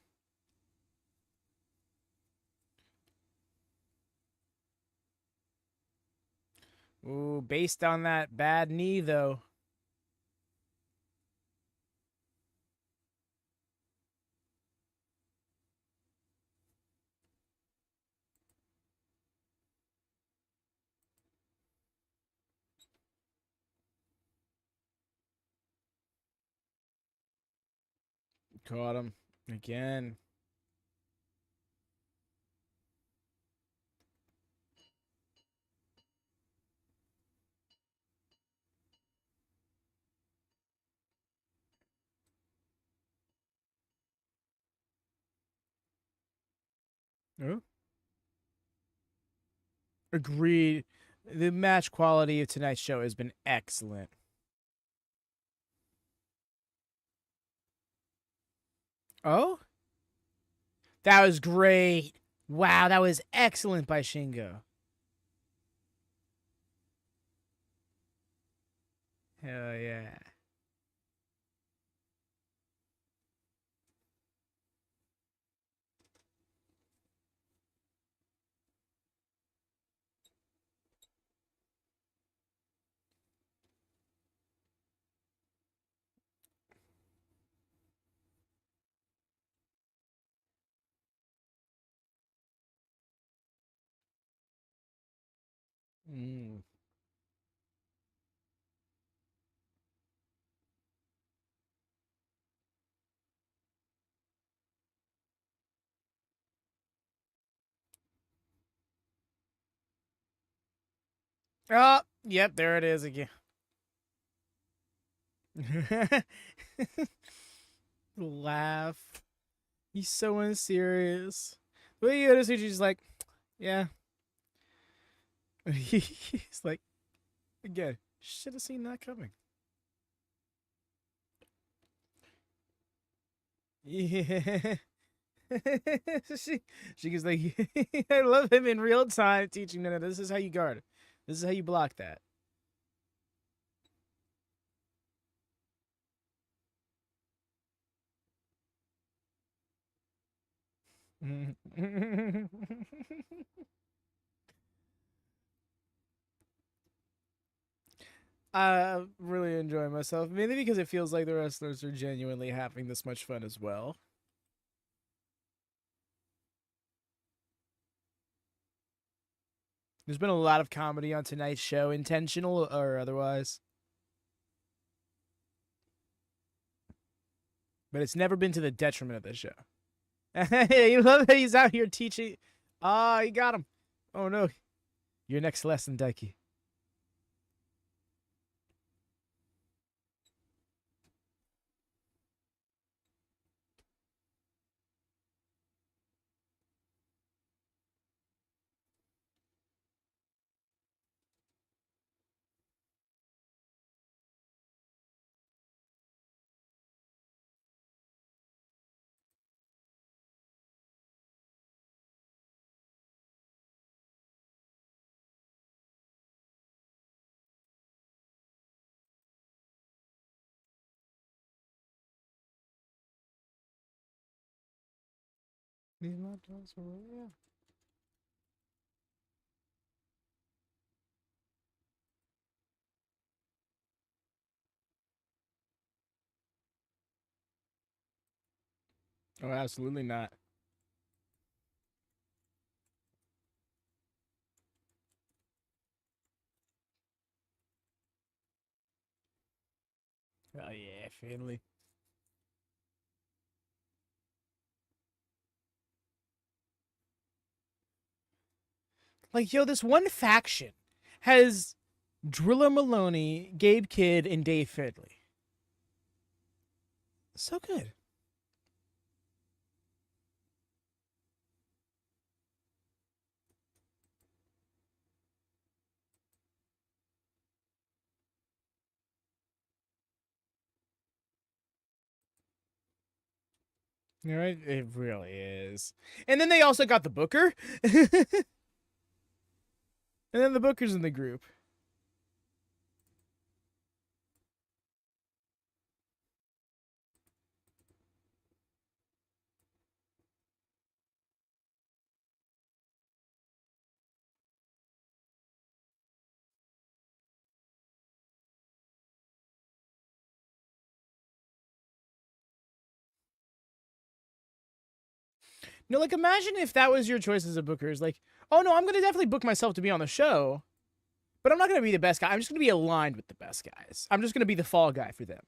Ooh, based on that bad knee, though. Caught him again. Oh. Agreed. The match quality of tonight's show has been excellent. Oh? That was great. Wow, that was excellent by Shingo. Hell yeah. Mm. Oh, yep, there it is again. Laugh. He's so unserious. The way you notice, he's like, yeah. He's like, again, should have seen that coming. Yeah. she goes like, I love him in real time teaching. No, this is how you guard it. This is how you block that. I really enjoy myself, mainly because it feels like the wrestlers are genuinely having this much fun as well. There's been a lot of comedy on tonight's show, intentional or otherwise. But it's never been to the detriment of the show. You love that he's out here teaching. Ah, he got him. Oh no. Your next lesson, Daiki. He's not just yeah. Oh, absolutely not. Oh yeah, family. Like, yo, this one faction has Driller Maloney, Gabe Kidd, and Dave Fidley. So good. All right, it really is. And then they also got the Booker. And then the Booker's in the group. No, like imagine if that was your choice as a booker. Is like, oh no, I'm gonna definitely book myself to be on the show, but I'm not gonna be the best guy. I'm just gonna be aligned with the best guys. I'm just gonna be the fall guy for them.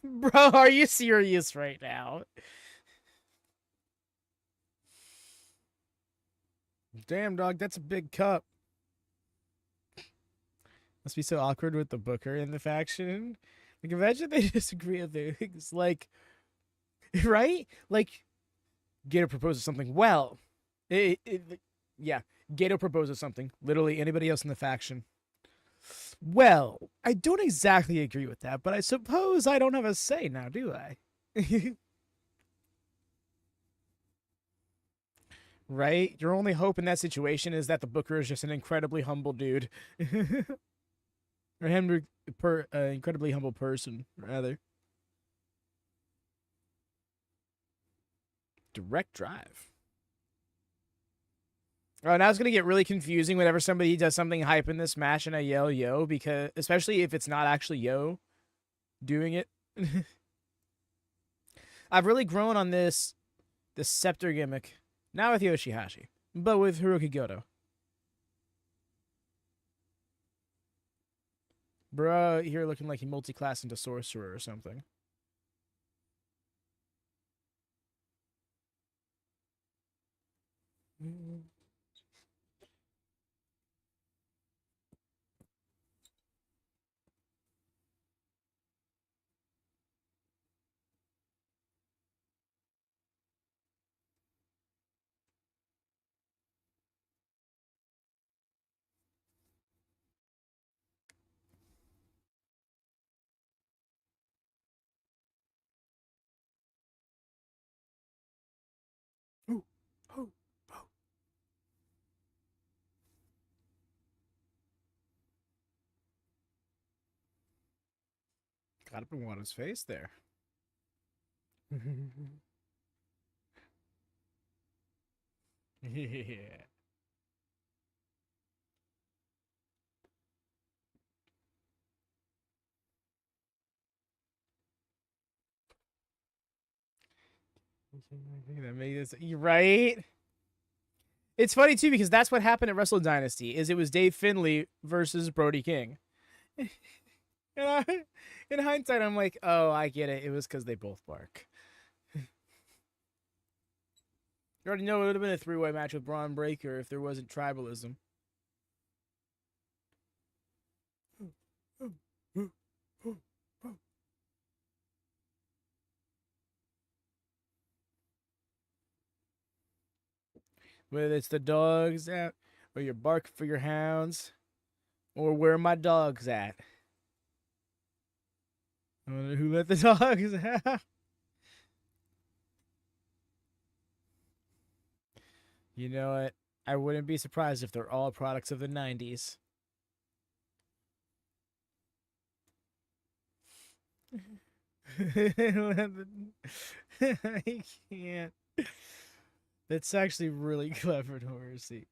Bro, are you serious right now? Damn, dog, that's a big cup. Must be so awkward with the booker in the faction. Like, imagine they disagree on things. Like, right? Like, Gato proposes something. Well, yeah, Gato proposes something. Literally anybody else in the faction. Well, I don't exactly agree with that, but I suppose I don't have a say now, do I? Right? Your only hope in that situation is that the booker is just an incredibly humble dude. Or him, incredibly humble person, rather. Direct drive. Oh, now it's gonna get really confusing whenever somebody does something hype in this match and I yell yo, because especially if it's not actually yo doing it. I've really grown on this scepter gimmick. Not with YOSHI-HASHI, but with Hirooki Goto. Bruh, here looking like he multi-classed into sorcerer or something. Ooh, oh, oh. Got up in Wada's face there. Yeah. That made this, you right? It's funny too because that's what happened at Wrestle Dynasty. Is it was Dave Finlay versus Brody King. And in hindsight, I'm like, oh, I get it. It was because they both bark. You already know it would have been a three-way match with Braun Breaker if there wasn't tribalism. Whether it's the dogs out, or your bark for your hounds, or where are my dogs at? I wonder who let the dogs out. You know what? I wouldn't be surprised if they're all products of the 90s. I can't. That's actually really clever, Horsey.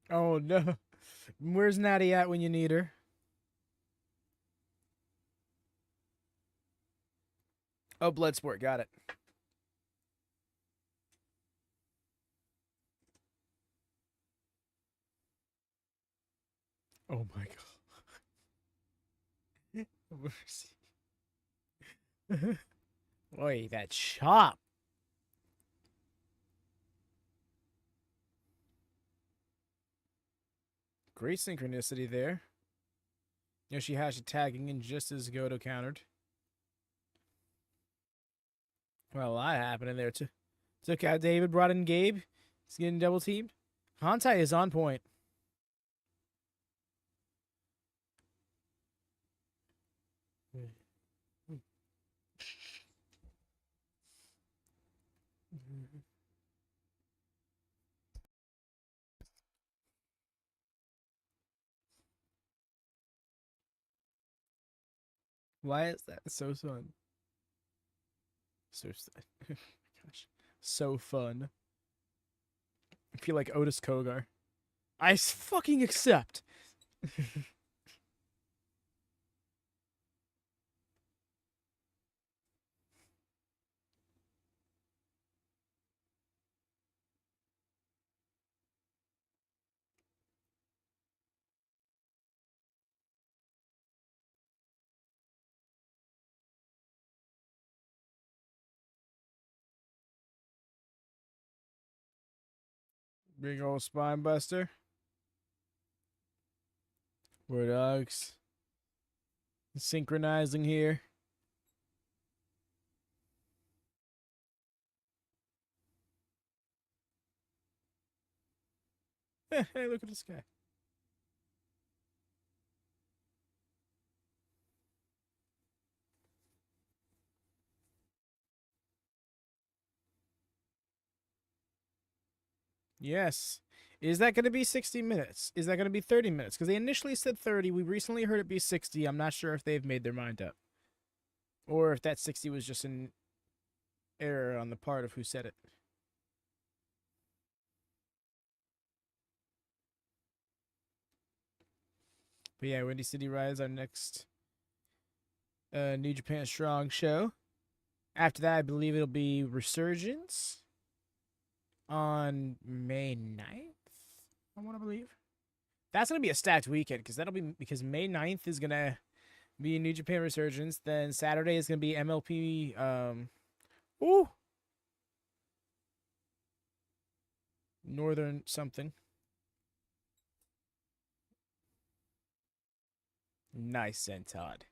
Oh no. Where's Natty at when you need her? Oh, Bloodsport, got it. Oh my god. Boy, that chop. Great synchronicity there. YOSHI-HASHI tagging in just as Goto countered. Well, a lot happening there too. Took out David, brought in Gabe. He's getting double teamed. Hantai is on point. Why is that so fun? So gosh, so fun. I feel like Otis Kogar. I fucking accept. Big old spine buster. We're dogs. Synchronizing here. Hey, look at this guy. Yes. Is that going to be 60 minutes? Is that going to be 30 minutes? Because they initially said 30. We recently heard it be 60. I'm not sure if they've made their mind up. Or if that 60 was just an error on the part of who said it. But yeah, Windy City Rise, our next New Japan Strong show. After that, I believe it'll be Resurgence on May 9th, I want to believe. That's going to be a stacked weekend because May 9th is going to be New Japan Resurgence. Then Saturday is going to be MLP. Northern something. Nice, Sen Todd.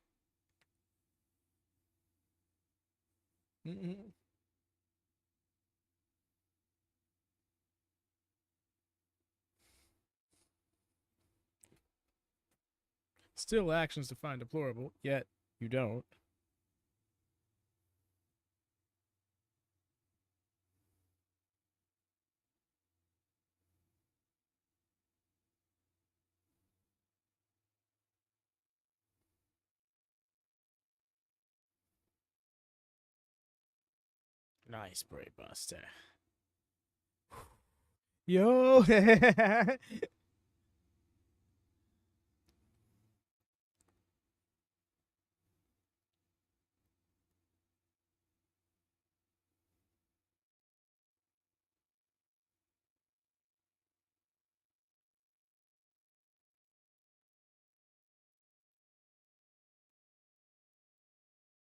Still actions defined deplorable, yet you don't. Nice Brave Buster. Yo!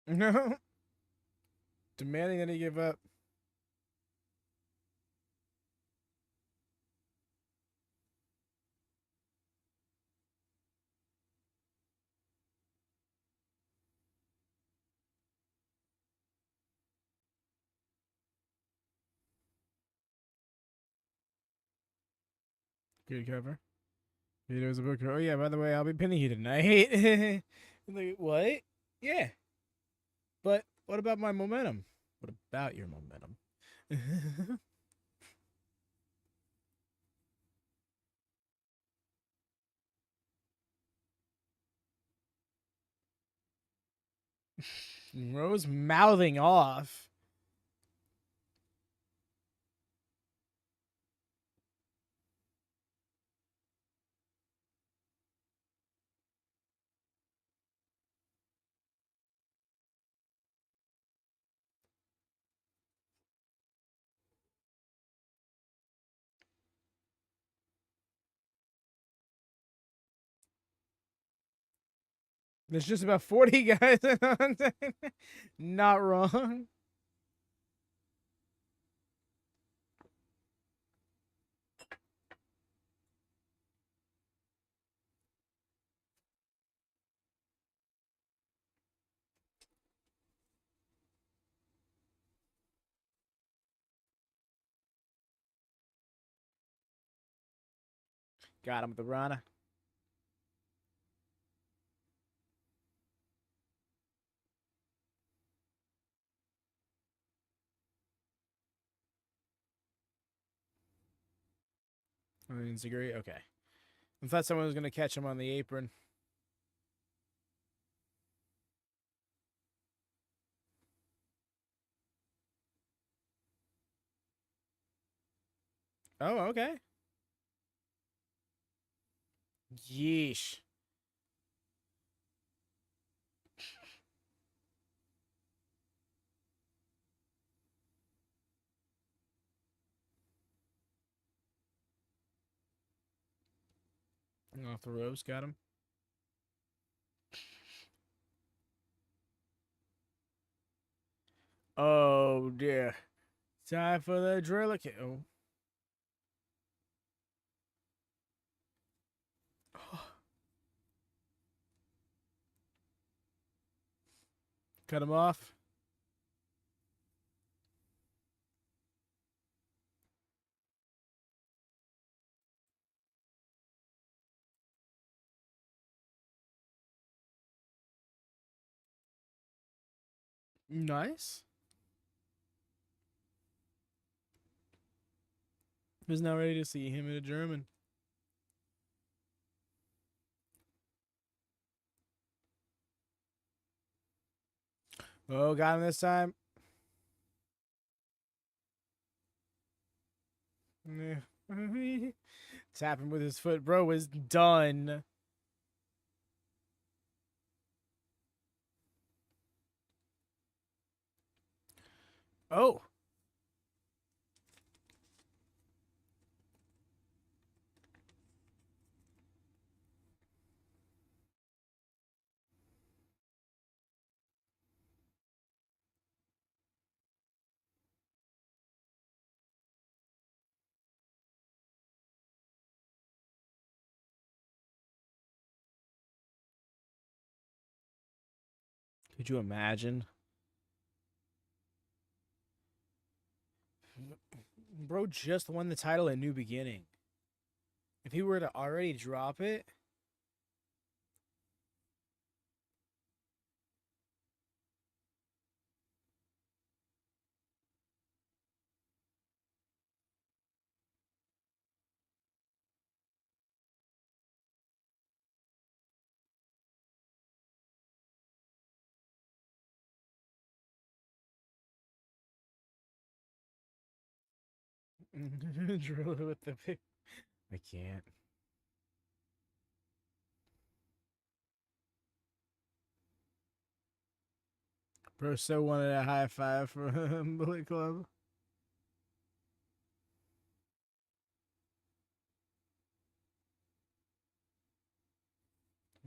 No. Demanding that he give up. Good cover. There's a book. Oh yeah, by the way, I'll be pinning you tonight. Like, what? Yeah. But what about my momentum? What about your momentum? Rose mouthing off. There's just about 40 guys. Not wrong. Got him with the Rana. Agree. Okay. I thought someone was going to catch him on the apron. Oh, okay. Yeesh. Off the ropes, got him. Oh, dear. Time for the drill. Oh. Cut him off. Nice. Was now ready to see him in a German. Oh, got him this time. Tapping with his foot. Bro is done. Oh. Could you imagine? Bro just won the title at New Beginning. If he were to already drop it. Drill it with the pick. I can't. Bro so wanted a high five for Bullet Club.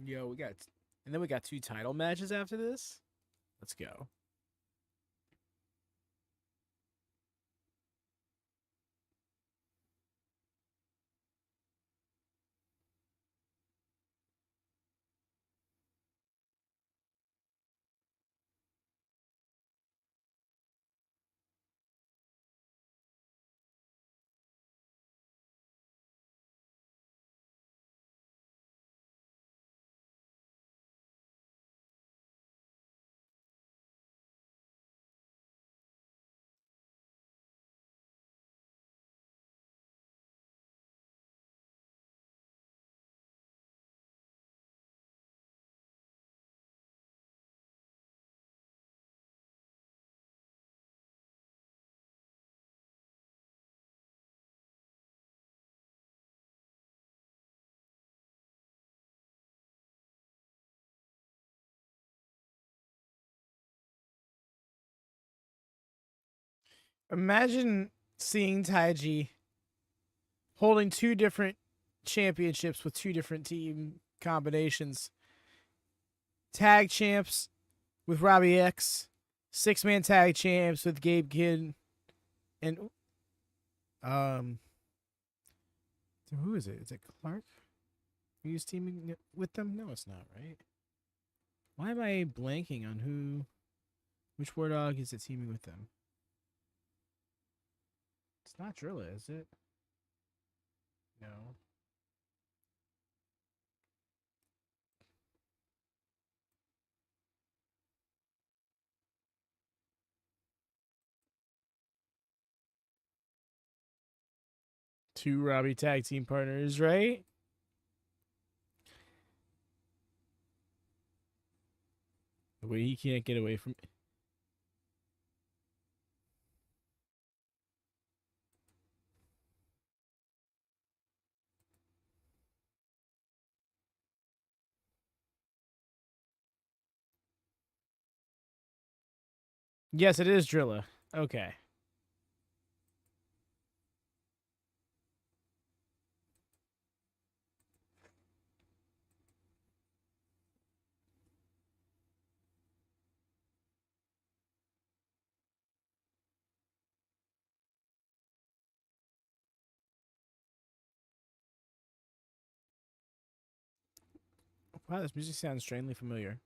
Yo, we got, and then we got 2 title matches after this. Let's go. Imagine seeing Taiji holding 2 different championships with 2 different team combinations. tag champs with Robbie X. 6-man tag champs with Gabe Kidd. And who is it? Is it Clark? Who's teaming with them? No, it's not, right? Why am I blanking on which War Dog is it teaming with them? It's not Drilla, is it? No. Two Robbie tag team partners, right? The way he can't get away from it. Yes, it is Drilla. Okay. Wow, this music sounds strangely familiar.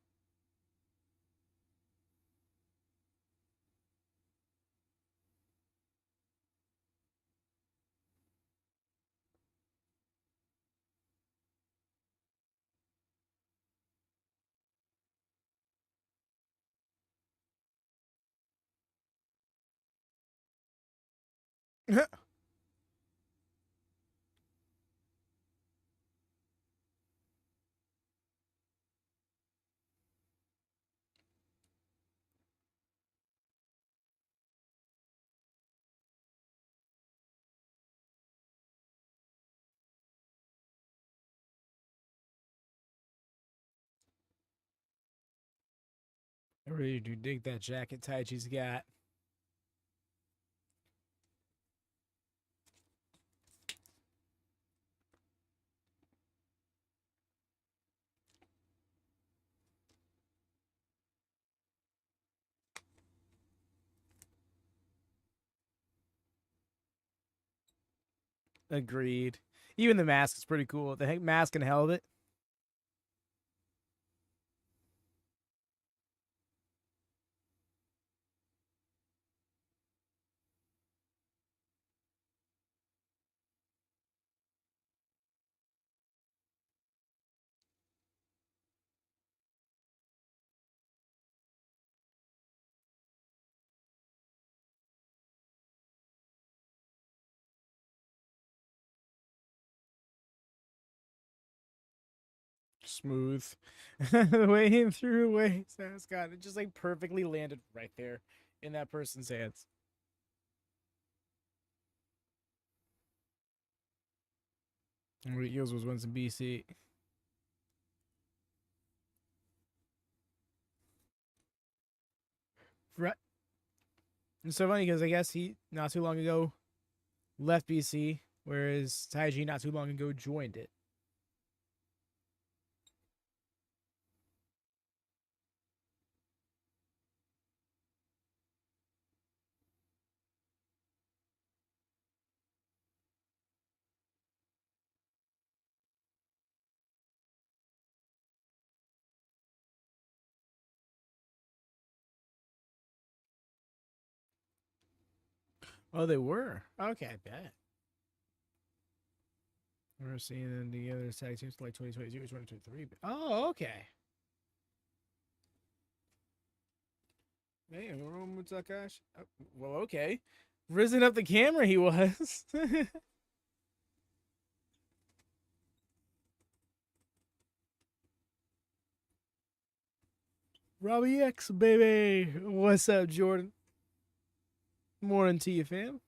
I really do dig that jacket Taichi's got. Agreed. Even the mask is pretty cool. The mask and helmet. Smooth. The way he threw away Scott, it just like perfectly landed right there in that person's hands. And Eagles was once in BC. Right. It's so funny because I guess he not too long ago left BC, whereas Taiji not too long ago joined it. Oh, they were? Okay, I bet. We're seeing them together tag teams like 2022 or 2023. Oh, okay. Hey, Hiromu Takahashi. Oh, well, okay. Risen up the camera, he was. Robbie X, baby. What's up, Jordan? Morning to you, fam.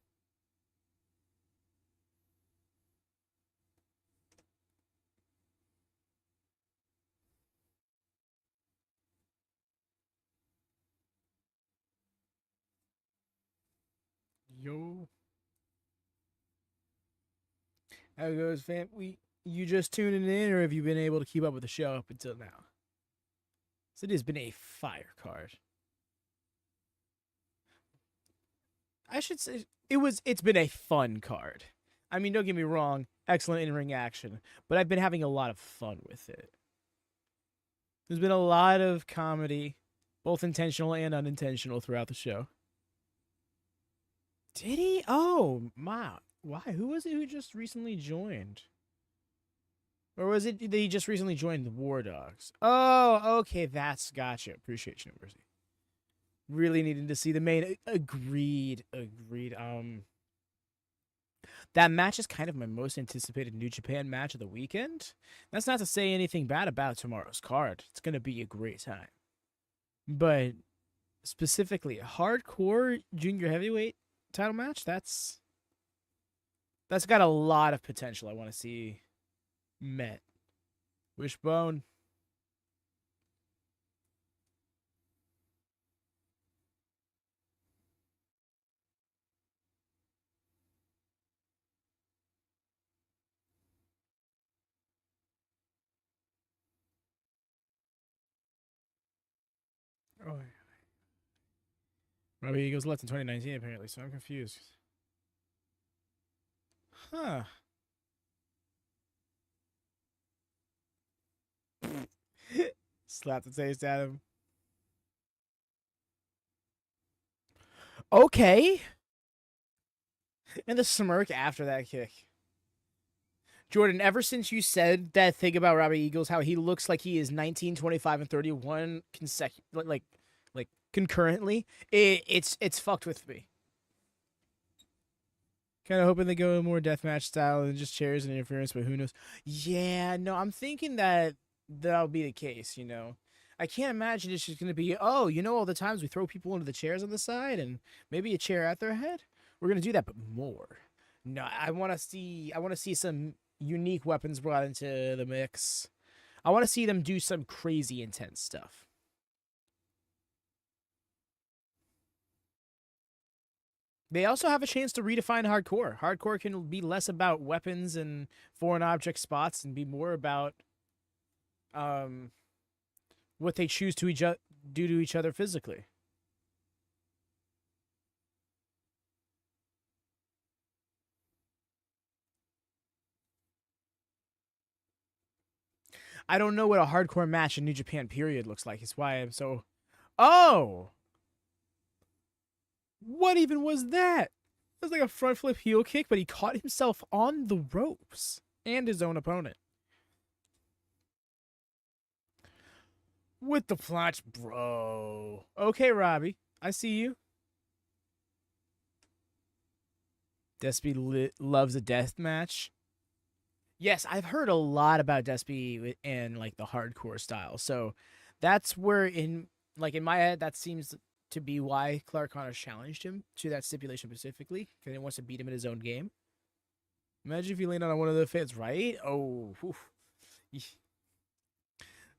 Yo. How it goes, fam? You just tuning in, or have you been able to keep up with the show up until now? So it has been a fire card. I should say it's been a fun card. I mean, don't get me wrong, excellent in-ring action, but I've been having a lot of fun with it. There's been a lot of comedy, both intentional and unintentional, throughout the show. Did he? Oh, wow. Why? Who was it who just recently joined? Or was it that he just recently joined the War Dogs? Oh, okay, that's gotcha. Appreciate you, University. Really needed to see the main. Agreed. That match is kind of my most anticipated New Japan match of the weekend. That's not to say anything bad about tomorrow's card. It's going to be a great time. But specifically, a hardcore junior heavyweight title match, that's got a lot of potential I want to see met. Wishbone. Oh, Robbie Eagles left in 2019 apparently, so I'm confused. Huh. Slap the taste out of him. Okay. And the smirk after that kick. Jordan, ever since you said that thing about Robbie Eagles, how he looks like he is 19, 25, and 31 like concurrently, it's fucked with me. Kind of hoping they go more deathmatch style than just chairs and interference, but who knows? Yeah, no, I'm thinking that that'll be the case, you know. I can't imagine it's just going to be, oh, you know, all the times we throw people into the chairs on the side and maybe a chair at their head? We're going to do that, but more. No, I want to see some unique weapons brought into the mix. I want to see them do some crazy intense stuff. They also have a chance to redefine hardcore. Hardcore can be less about weapons and foreign object spots and be more about what they choose to do to each other physically. I don't know what a hardcore match in New Japan period looks like. It's why I'm so... Oh! What even was that? It was like a front flip heel kick, but he caught himself on the ropes and his own opponent. With the planche, bro. Okay, Robbie. I see you. Despy loves a death match. Yes, I've heard a lot about Despy and like the hardcore style. So that's where in my head that seems to be why Clark Connors challenged him to that stipulation specifically, because he wants to beat him in his own game. Imagine if you lean on one of the fans, right? Oh, whew.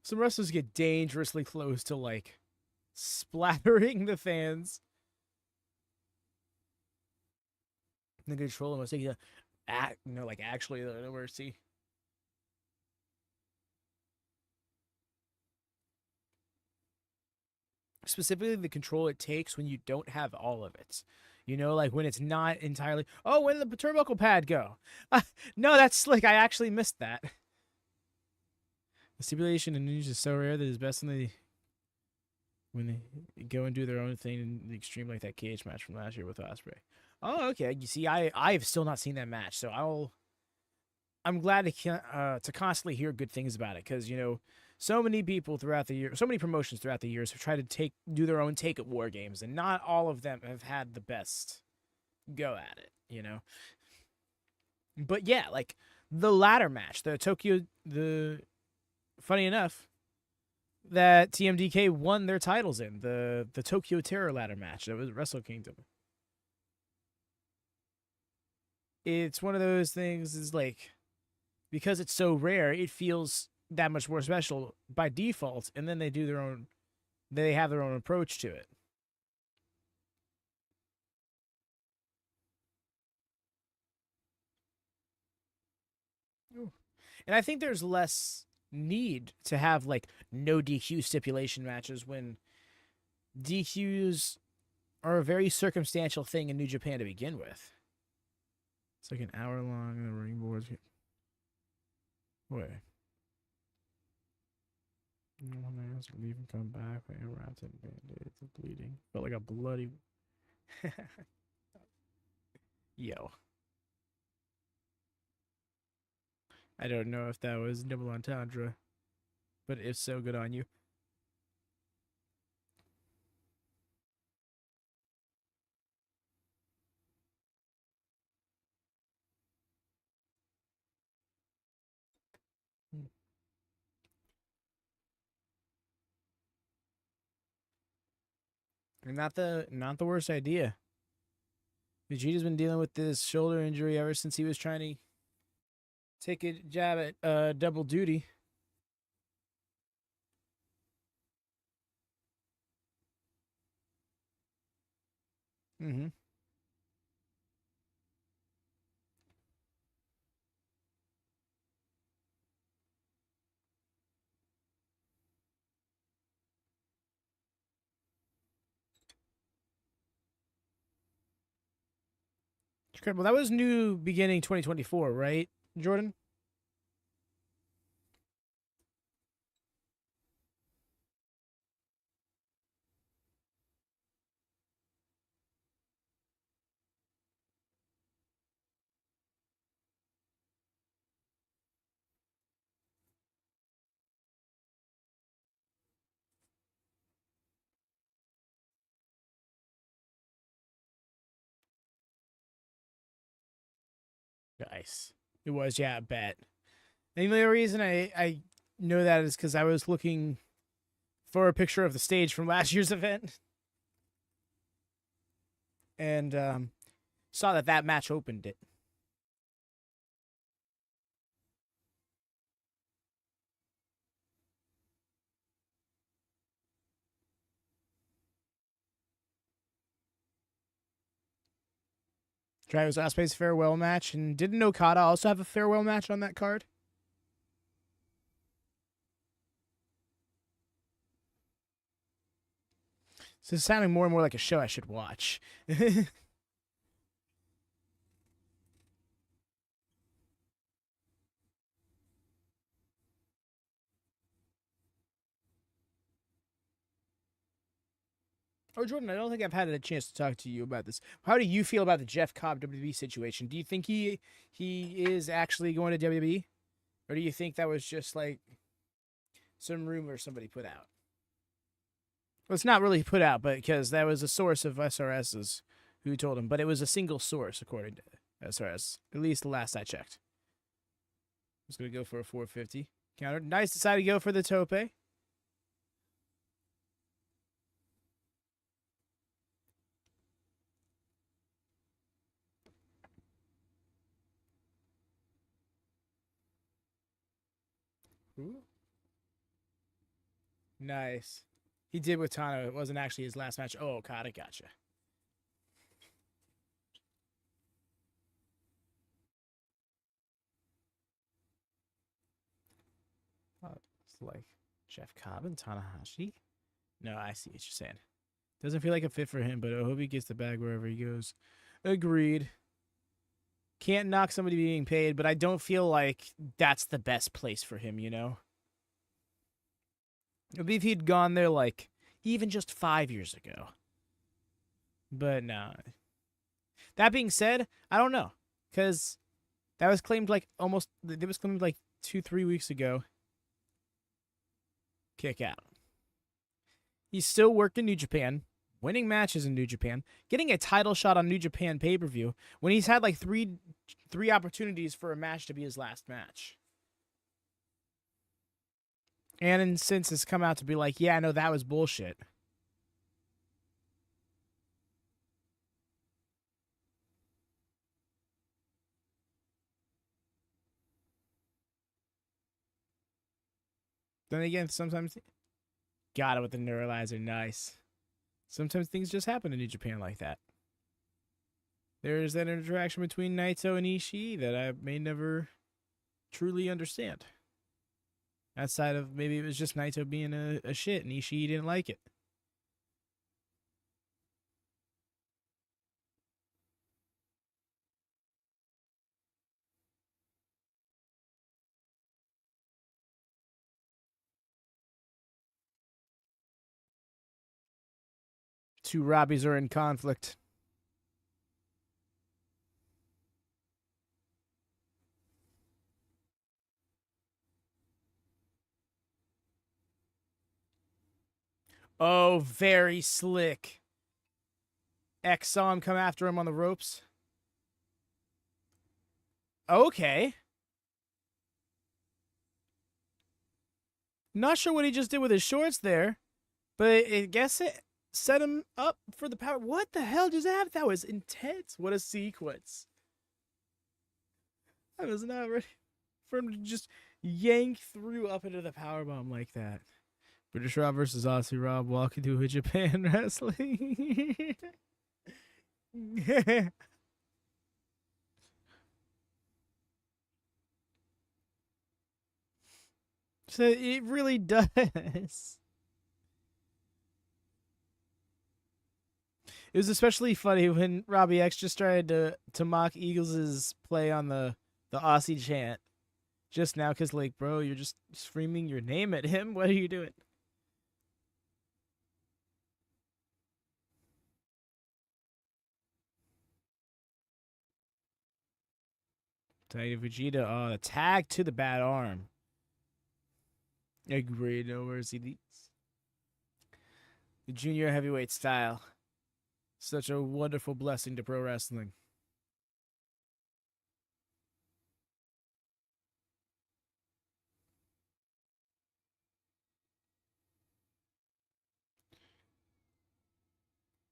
Some wrestlers get dangerously close to like splattering the fans. The control must take like actually the mercy. Specifically the control it takes when you don't have all of it. You know, like when it's not entirely. Oh, when did the turnbuckle pad go? No, that's like I actually missed that. The stipulation in news is so rare that it's best when they go and do their own thing in the extreme, like that cage match from last year with Ospreay. Oh, okay. You see, I've still not seen that match, so I'm glad to constantly hear good things about it, because you know, so many people throughout the year, so many promotions throughout the years have tried to do their own take at war games, and not all of them have had the best go at it, you know. But yeah, like the ladder match, funny enough, that TMDK won their titles in the Tokyo Terror ladder match. That was Wrestle Kingdom. It's one of those things. Is like, because it's so rare, it feels that much more special by default, and then they have their own approach to it. And I think there's less need to have like no DQ stipulation matches when DQs are a very circumstantial thing in New Japan to begin with. It's like an hour long and the ring boards. Wait. No one else leave and come back. Wrapped in band-aids and bleeding. Felt like a bloody. Yo. I don't know if that was double entendre, but if so, good on you. And not the worst idea. Vegeta's been dealing with this shoulder injury ever since he was trying to take a jab at double duty. Mm-hmm. Incredible. That was new beginning 2024, right, Jordan? Nice. It was, yeah, I bet. And the only reason I know that is because I was looking for a picture of the stage from last year's event. And saw that match opened it. Travis Ospreay's farewell match, and didn't Okada also have a farewell match on that card? So it's sounding more and more like a show I should watch. Oh, Jordan, I don't think I've had a chance to talk to you about this. How do you feel about the Jeff Cobb WWE situation? Do you think he is actually going to WWE? Or do you think that was just like some rumor somebody put out? Well, it's not really put out, but because that was a source of SRS's who told him, but it was a single source according to SRS, at least the last I checked. I was going to go for a 450 counter. Nice, decided to go for the tope. Ooh. Nice. He did with Tano. It wasn't actually his last match. Oh, Okada, gotcha. Oh, it's like Jeff Cobb and Tanahashi. No, I see what you're saying. Doesn't feel like a fit for him, but I hope he gets the bag wherever he goes. Agreed. Can't knock somebody being paid, but I don't feel like that's the best place for him, you know? Maybe if he'd gone there, like, even just 5 years ago. But no. That being said, I don't know. Because that was claimed like almost, it was claimed like 2-3 weeks ago. Kick out. He's still working New Japan, winning matches in New Japan, getting a title shot on New Japan pay-per-view when he's had like three opportunities for a match to be his last match. And since it's come out to be like, yeah, no, that was bullshit. Then again, sometimes got it with the neuralizer, nice. Sometimes things just happen in New Japan like that. There's that interaction between Naito and Ishii that I may never truly understand. Outside of maybe it was just Naito being a shit and Ishii didn't like it. Two Robbies are in conflict. Oh, very slick. X saw him come after him on the ropes. Okay. Not sure what he just did with his shorts there, but I guess it set him up for the power. What the hell just happened? That was intense. What a sequence. I was not ready for him to just yank through up into the powerbomb like that. British Rob versus Aussie Rob walking to a Japan wrestling. So it really does. It was especially funny when Robbie X just tried to mock Eagles' play on the Aussie chant just now because, like, bro, you're just screaming your name at him. What are you doing? Tiger Vegeta, the tag to the bad arm. Agreed, no mercy leads. The junior heavyweight style. Such a wonderful blessing to pro wrestling.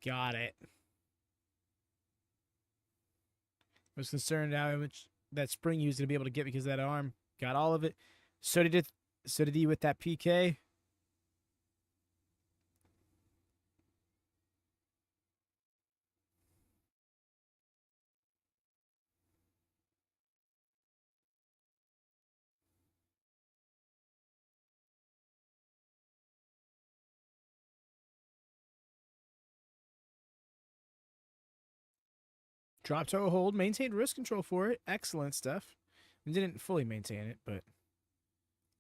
Got it. I was concerned how much that spring he was going to be able to get because of that arm. Got all of it. So did it. So did he with that PK. Drop toe hold, maintained wrist control for it. Excellent stuff. And didn't fully maintain it, but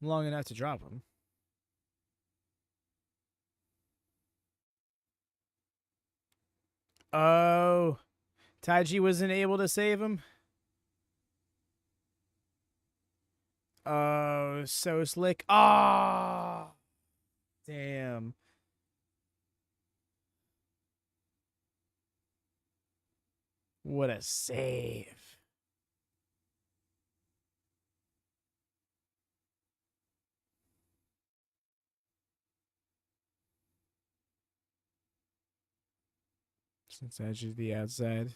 long enough to drop him. Oh, Taiji wasn't able to save him. Oh, so slick. Oh, damn. What a save. Since Taiji the outside.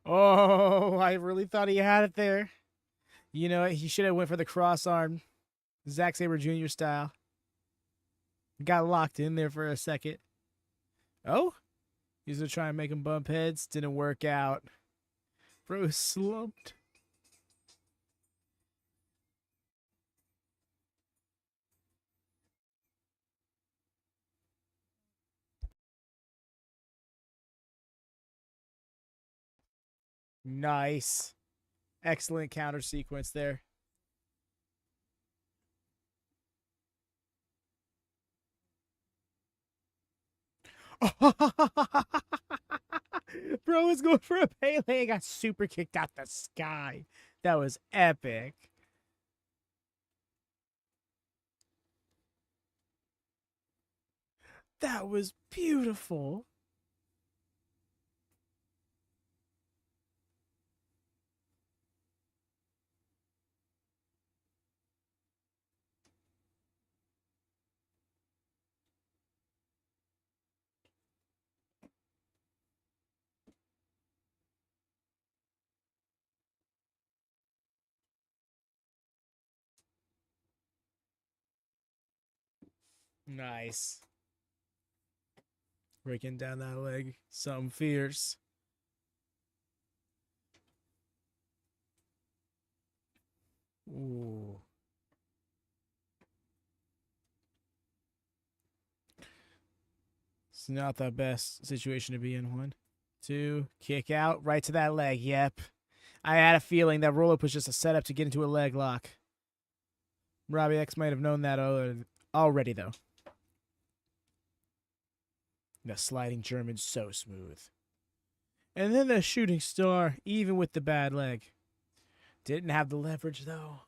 Oh, I really thought he had it there. You know, he should have went for the cross arm, Zack Sabre Jr. style. Got locked in there for a second. Oh, he's gonna try and make him bump heads. Didn't work out. Bro slumped. Nice. Excellent counter sequence there. Bro was going for a Pele. Got super kicked out the sky. That was epic. That was beautiful. Nice. Breaking down that leg. Something fierce. Ooh. It's not the best situation to be in. 1, 2, kick out, right to that leg. Yep. I had a feeling that roll up was just a setup to get into a leg lock. Robbie X might have known that already, though. The sliding German, so smooth. And then the shooting star, even with the bad leg. Didn't have the leverage, though.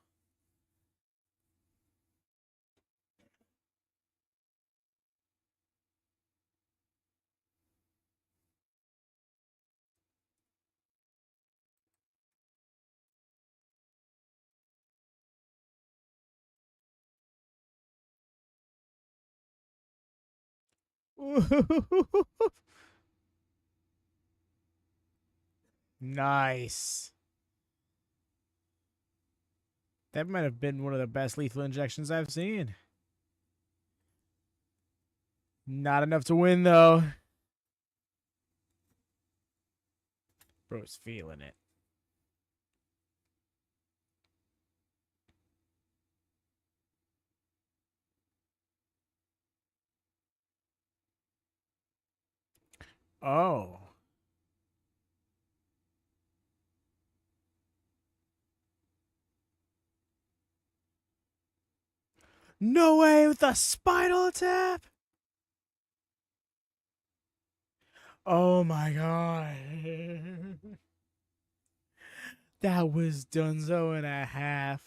Nice. That might have been one of the best lethal injections I've seen. Not enough to win, though. Bro's feeling it. Oh. No way with the spinal tap. Oh my god. That was Dunzo and a half.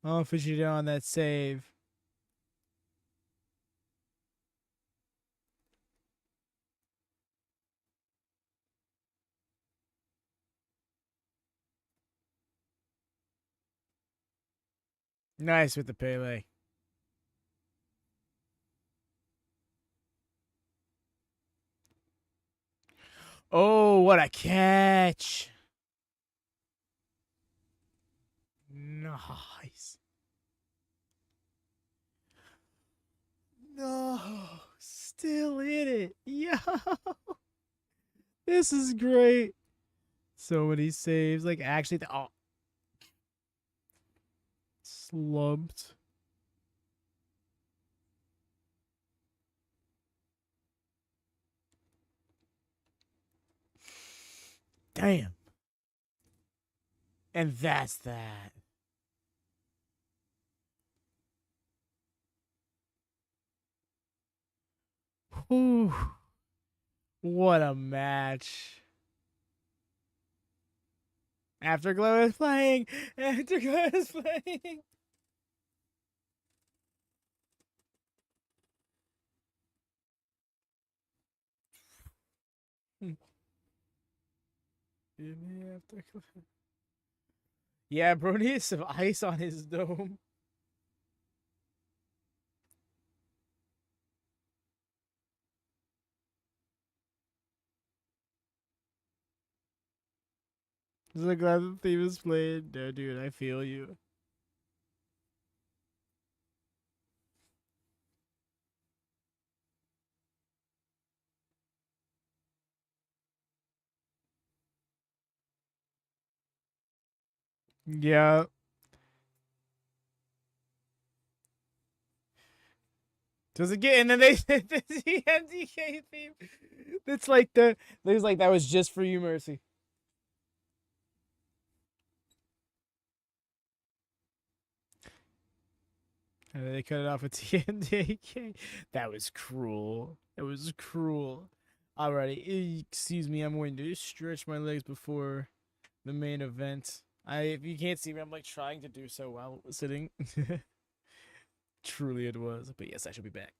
Oh, Fujita on that save. Nice with the Pele. Oh, what a catch. Nice. No, still in it. Yo, this is great. So many saves. Like, actually, oh, slumped. Damn. And that's that. Whew. What a match. Afterglow is playing. Afterglow is playing. Yeah, bro needs some ice on his dome. So glad the theme is played. No, dude, I feel you. Yeah. Does it get? And then they the MDK theme. It's like there's like that was just for you, Mercy. And then they cut it off with TMDK. That was cruel. It was cruel. Alrighty, excuse me. I'm going to stretch my legs before the main event. If you can't see me, I'm like trying to do so while sitting. Truly, it was. But yes, I should be back.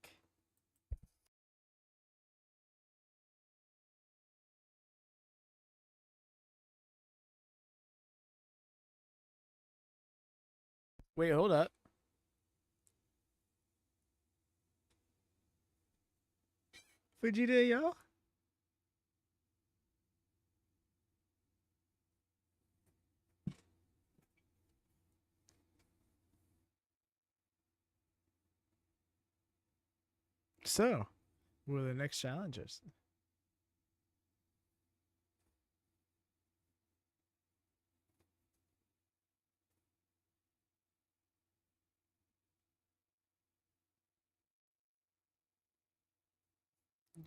Wait, hold up. Vegeta, yo. So, who are the next challengers?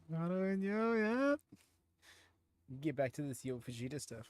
Goto and Yo, yeah. Get back to this Yo Vegeta stuff.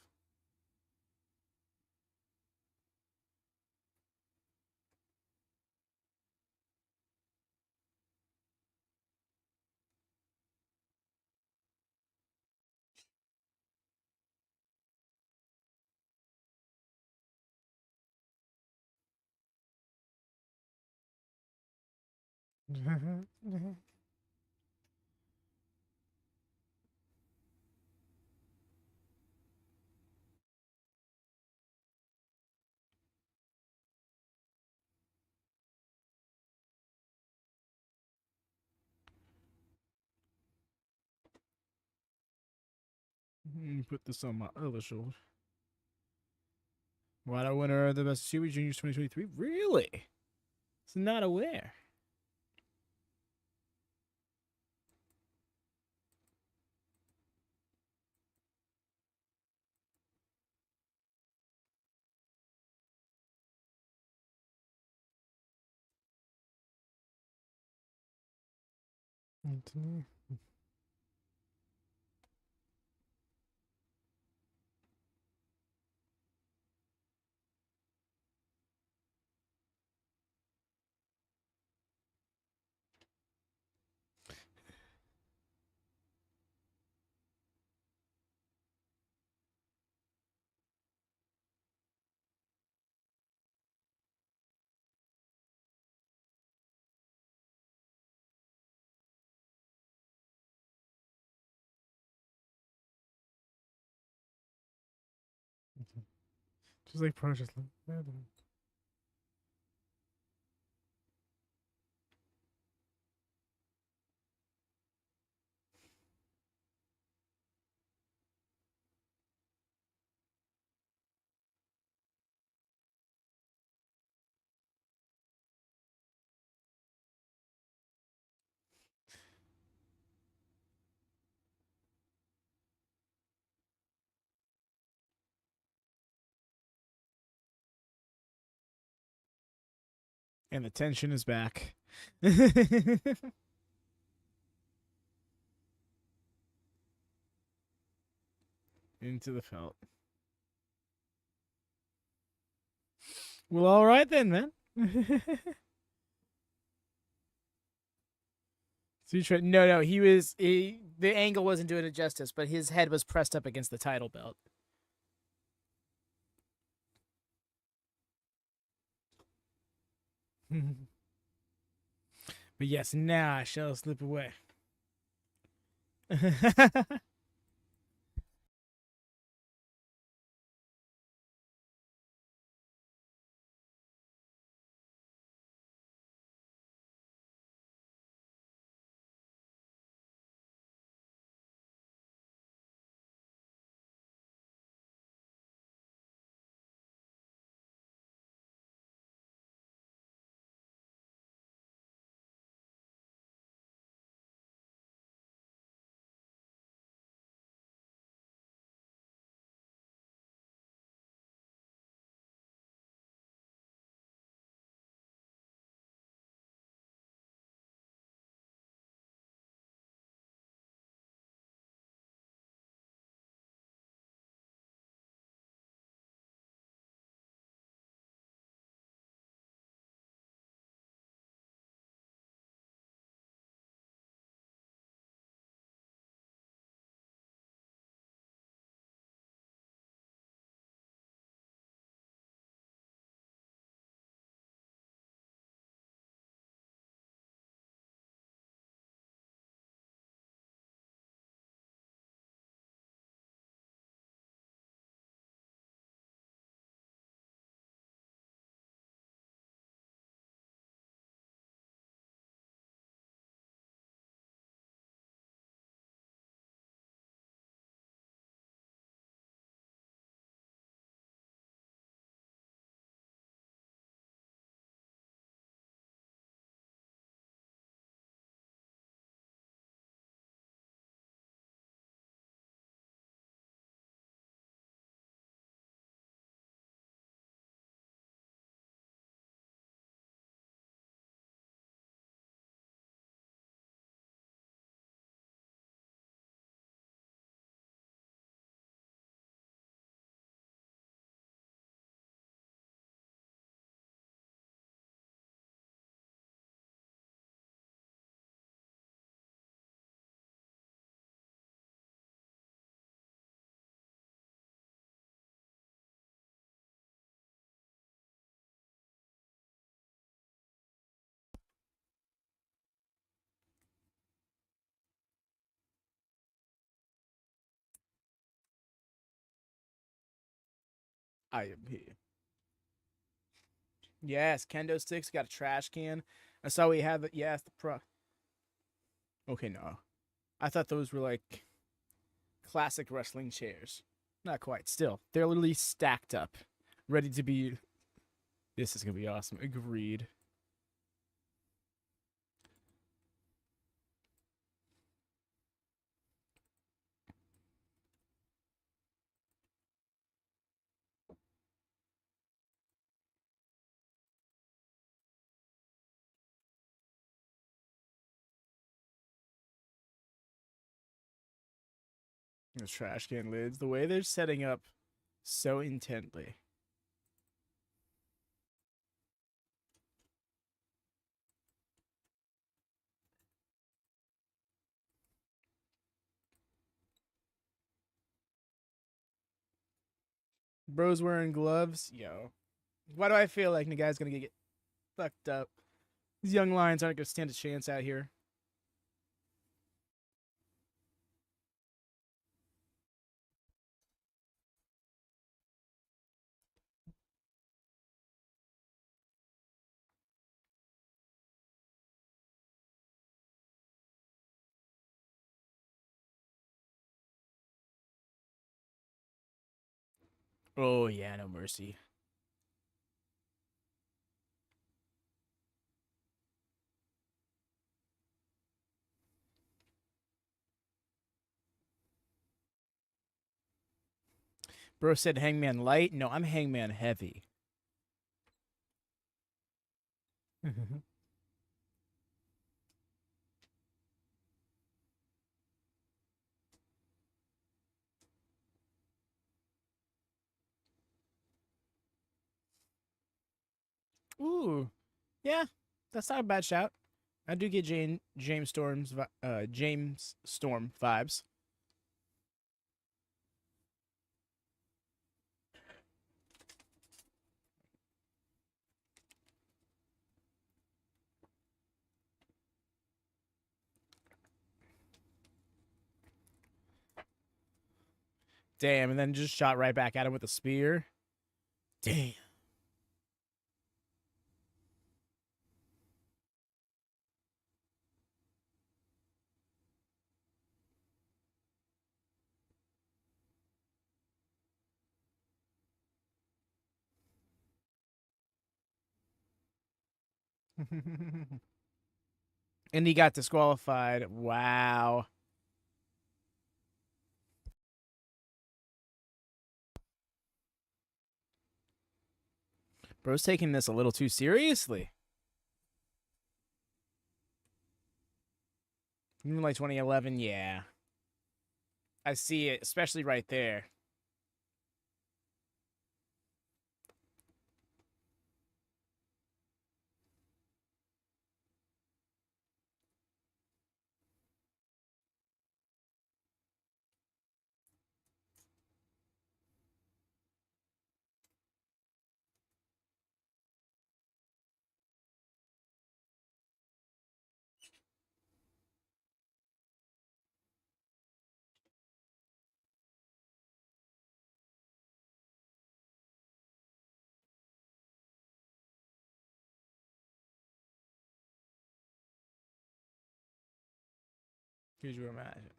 Put this on my other shoulder. Wada winner of the Best Super Juniors 2023. Really? It's not aware. Just like Project. And the tension is back. Into the felt. Well, all right then, man. No, the angle wasn't doing it justice, but his head was pressed up against the title belt. But yes, now I shall slip away. I am here. Yes, kendo sticks. Got a trash can. I saw we have it. Yes, the pro. Okay, no. I thought those were like classic wrestling chairs. Not quite. Still, they're literally stacked up, ready to be. This is gonna be awesome. Agreed. The trash can lids. The way they're setting up so intently. Bro's wearing gloves. Yo. Why do I feel like the guy's gonna get fucked up? These young lions aren't gonna stand a chance out here. Oh yeah, no mercy. Bro said Hangman light. No, I'm Hangman heavy. Ooh, yeah, that's not a bad shout. I do get James Storm vibes. Damn, and then just shot right back at him with a spear. Damn. And he got disqualified. Wow. Bro's taking this a little too seriously. Even like 2011, yeah. I see it, especially right there. Could you imagine?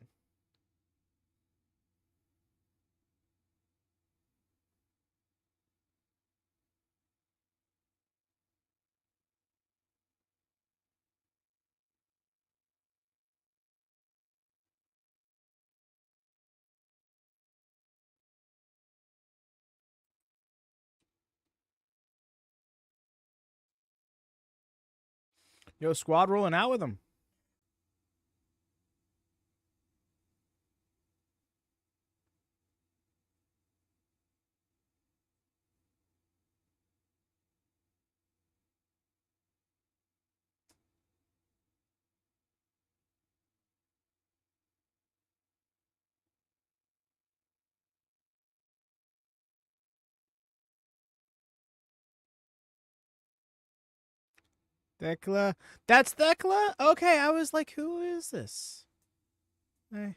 Yo, squad rolling out with him. Thekla. That's Thekla? Okay, I was like, who is this? I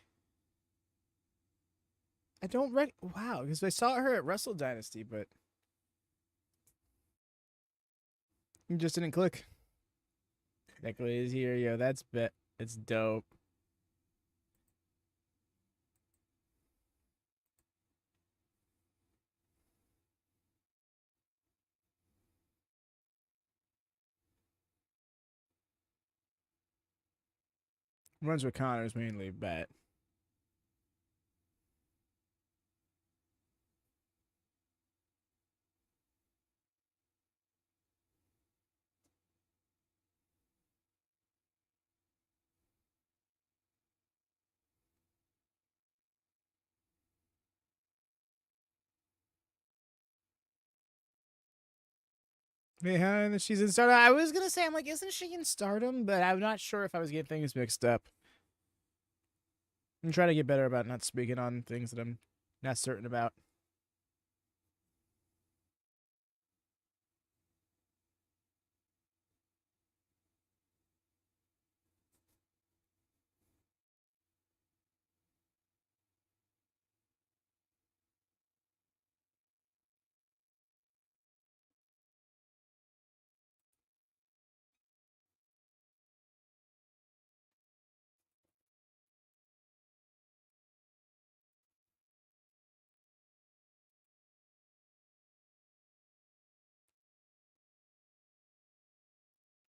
don't wow, because I saw her at Wrestle Dynasty, but You just didn't click. Technically is here, yo. That's it's dope. Runs with Connors mainly, bet. Yeah, she's in Stardom. I was gonna say, I'm like, isn't she in Stardom? But I'm not sure if I was getting things mixed up. I'm trying to get better about not speaking on things that I'm not certain about.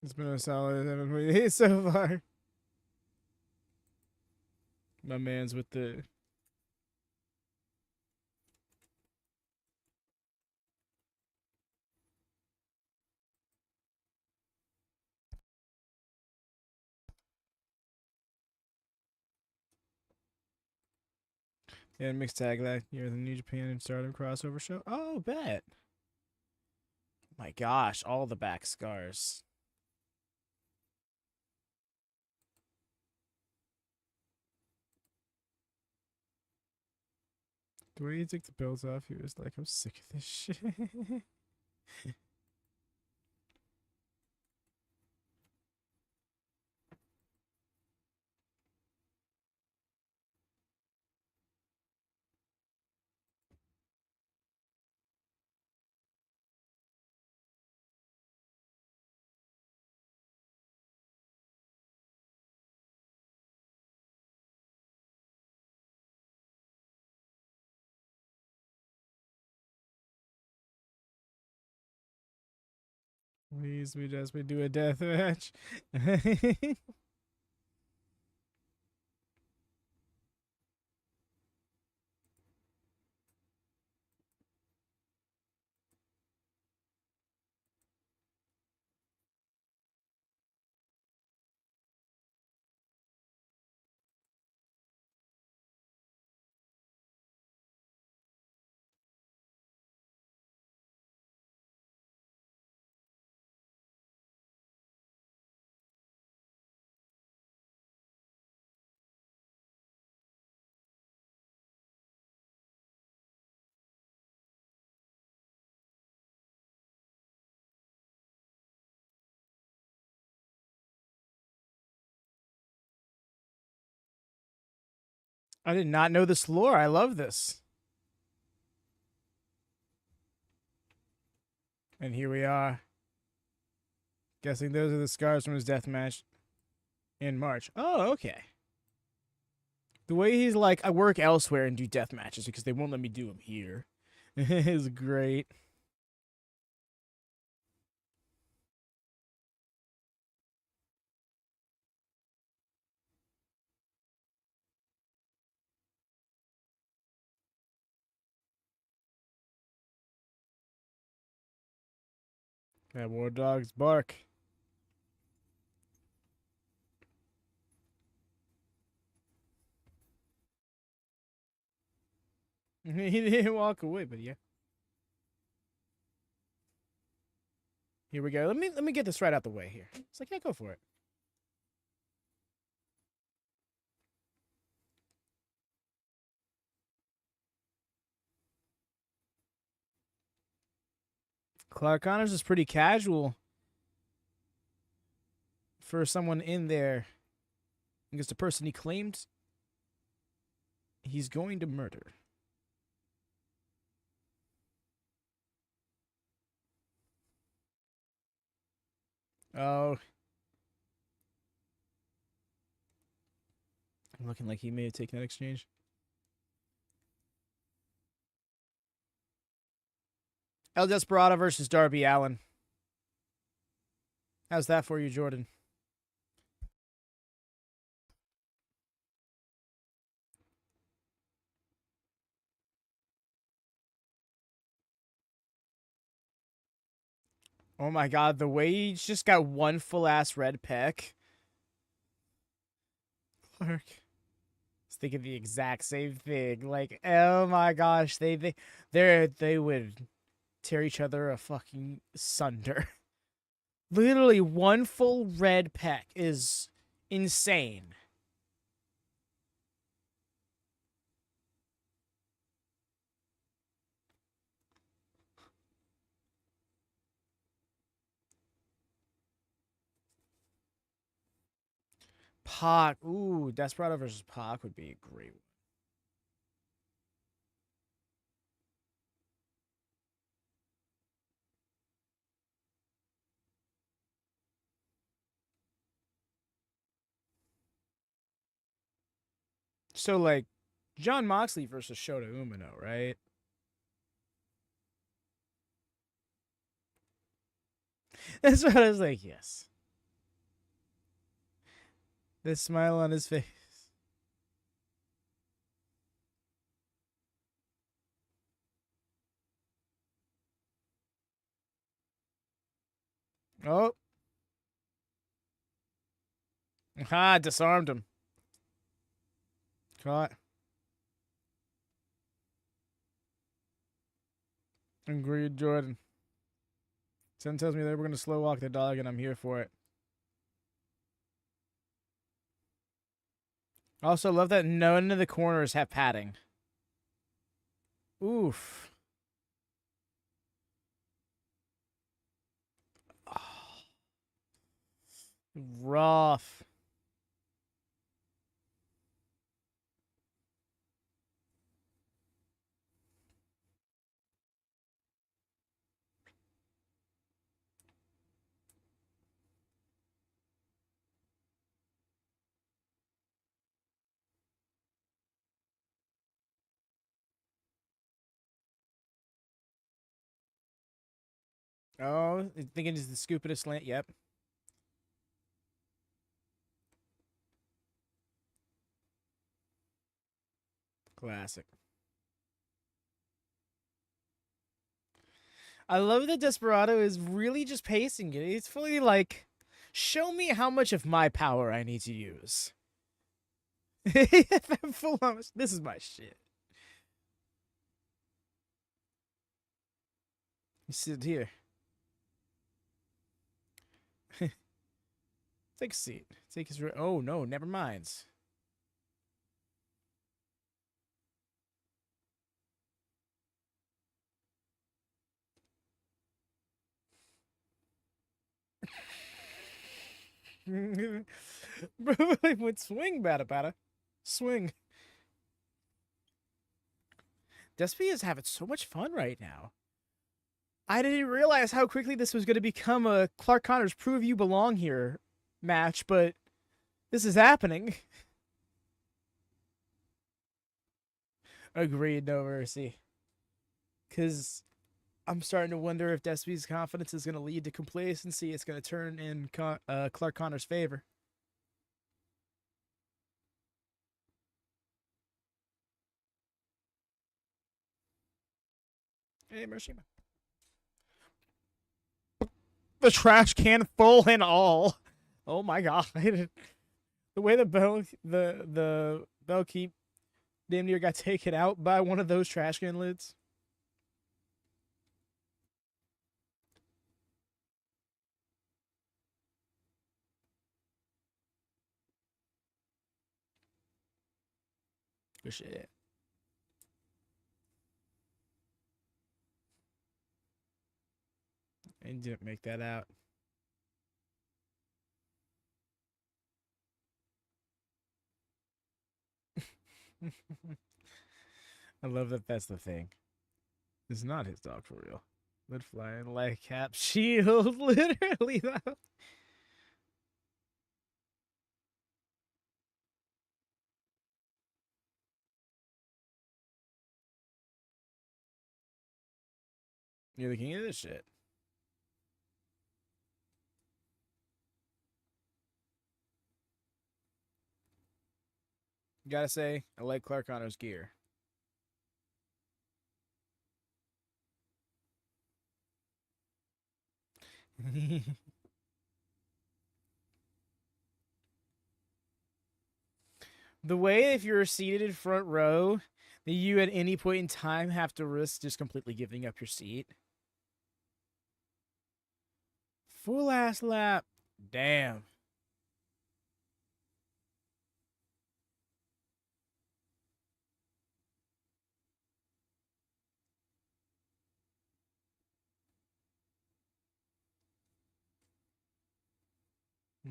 It's been a solid 7.8 so far. My man's with the. Yeah, mixed tag that year, the New Japan and Stardom crossover show. Oh, bet. My gosh, all the back scars. The way he took the belts off, he was like, I'm sick of this shit. Please, we do a death match. I did not know this lore. I love this. And here we are. Guessing those are the scars from his death match in March. Oh, okay. The way he's like, I work elsewhere and do death matches because they won't let me do them here is great. That war dogs bark. He didn't walk away, but yeah. Here we go. Let me get this right out the way here. It's like, yeah, go for it. Clark Connors is pretty casual for someone in there. Because the person he claimed he's going to murder. Oh. Looking like he may have taken that exchange. El Desperado versus Darby Allin. How's that for you, Jordan? Oh my god, the way he's just got one full ass red peck. Clark. I was thinking the exact same thing. Like, oh my gosh, they would tear each other a fucking sunder. Literally one full red peck is insane. Pac. Ooh, Desperado versus Pac would be a great one. So, like, John Moxley versus Shota Umino, right? That's what I was like, yes. The smile on his face. Oh. Ha, disarmed him. Caught. Agreed, Jordan. Someone tells me they were going to slow walk the dog, and I'm here for it. Also, love that none of the corners have padding. Oof. Oh, rough. Oh, thinking it's the scoop at a slant. Yep. Classic. I love that Desperado is really just pacing it. He's fully like, show me how much of my power I need to use. I'm full on, this is my shit. You sit here. Take a seat. Take his. Oh no, never mind. Bro, would swing, bada. Swing. Despy is having so much fun right now. I didn't realize how quickly this was going to become a Clark Connors Prove You Belong Here match, but this is happening. Agreed, no mercy. Because I'm starting to wonder if Despy's confidence is going to lead to complacency. It's going to turn in Clark Connors' favor. Hey, Murashima. The trash can full and all. Oh my god. The way the bell keep damn near got taken out by one of those trash can lids. Good shit. And didn't make that out. I love that that's the thing. It's not his dog for real. Lid flying like cap shield, literally though. You're the king of this shit. Gotta say, I like Clark Connor's gear. The way if you're seated in front row, that you at any point in time have to risk just completely giving up your seat. Full ass lap. Damn.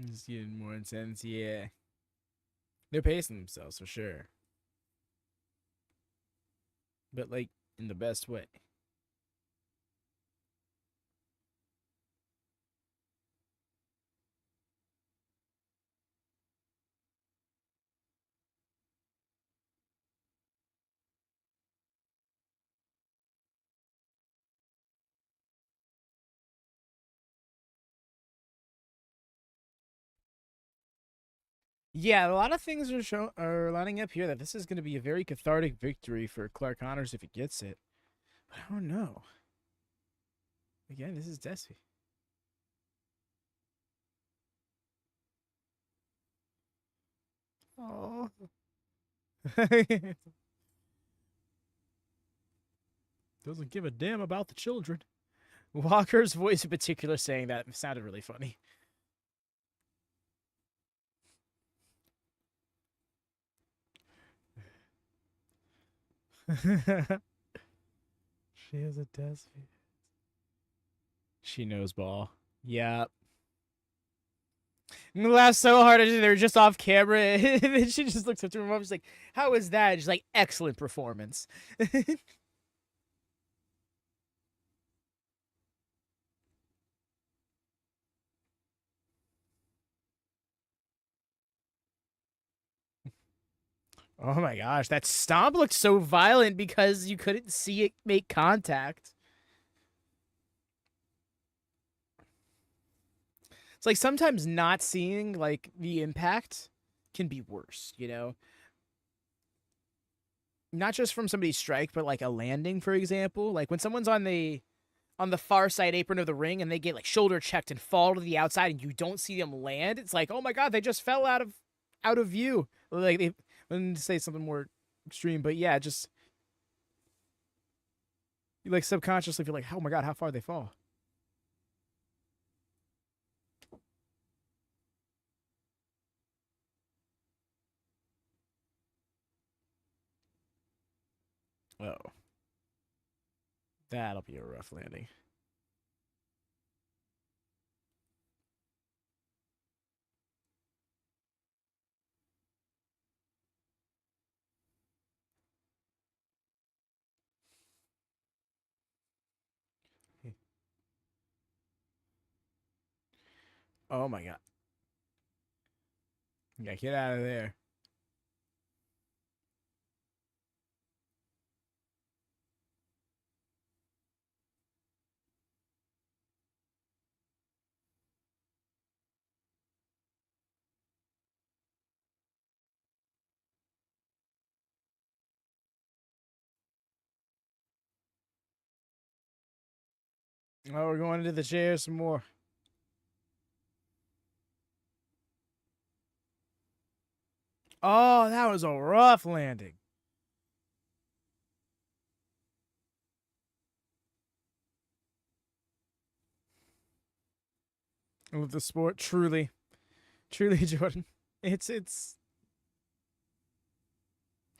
It's getting more intense, yeah. They're pacing themselves for sure. But like in the best way. Yeah, a lot of things are lining up here that this is going to be a very cathartic victory for Clark Connors if he gets it. But I don't know. Again, this is Desi. Oh. Doesn't give a damn about the children. Walker's voice in particular saying that sounded really funny. She has a Desi. She knows ball. Yeah. And laughed so hard they were just off camera, and then she just looks up to her mom. She's like, "How was that?" She's like, "Excellent performance." Oh my gosh, that stomp looked so violent because you couldn't see it make contact. It's like sometimes not seeing like the impact can be worse, you know? Not just from somebody's strike, but like a landing, for example. Like when someone's on the far side apron of the ring and they get like shoulder checked and fall to the outside and you don't see them land, it's like, oh my god, they just fell out of view. Like they when to say something more extreme, but yeah, just you like subconsciously feel like, oh my god, how far they fall. Oh, that'll be a rough landing. Oh my god. Yeah, get out of there. Oh, we're going into the chair some more. Oh, that was a rough landing. I love the sport, truly. Truly, Jordan. It's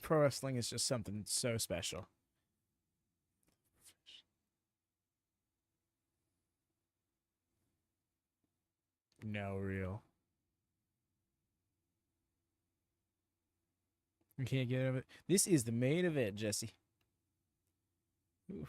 pro wrestling is just something so special. No real. You can't get over it. This is the main event, Jesse. Oof.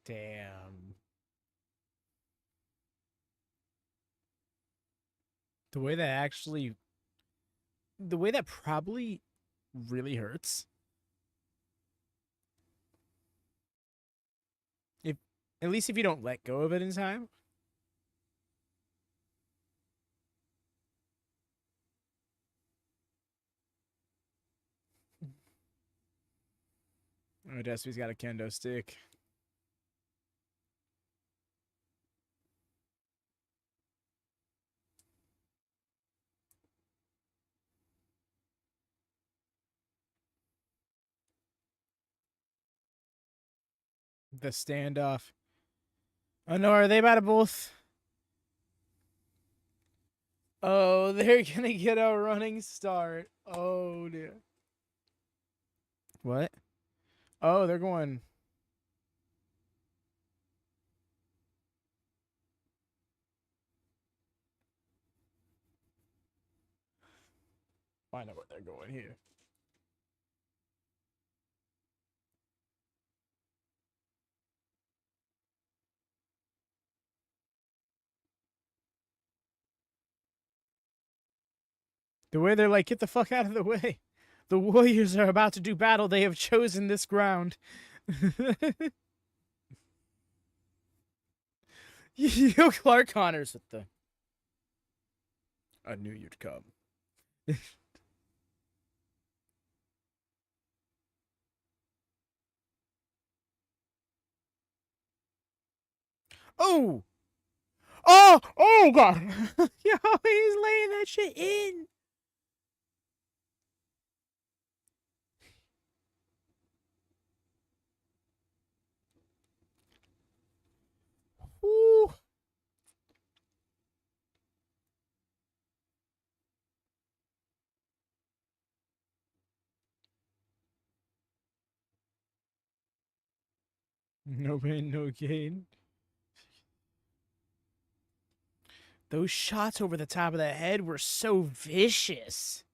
Damn. The way that probably really hurts. If At least if you don't let go of it in time. Oh, Despy's got a kendo stick. The standoff. Oh no, are they about to both? Oh, they're gonna get a running start. Oh dear. What? Oh, they're going. Find out where they're going here. The way they're like, get the fuck out of the way. The warriors are about to do battle. They have chosen this ground. Yo, Clark Connors with the. I knew you'd come. Oh! Oh! Oh, God! Yo, he's laying that shit in! Ooh. No pain, no gain. Those shots over the top of the head were so vicious.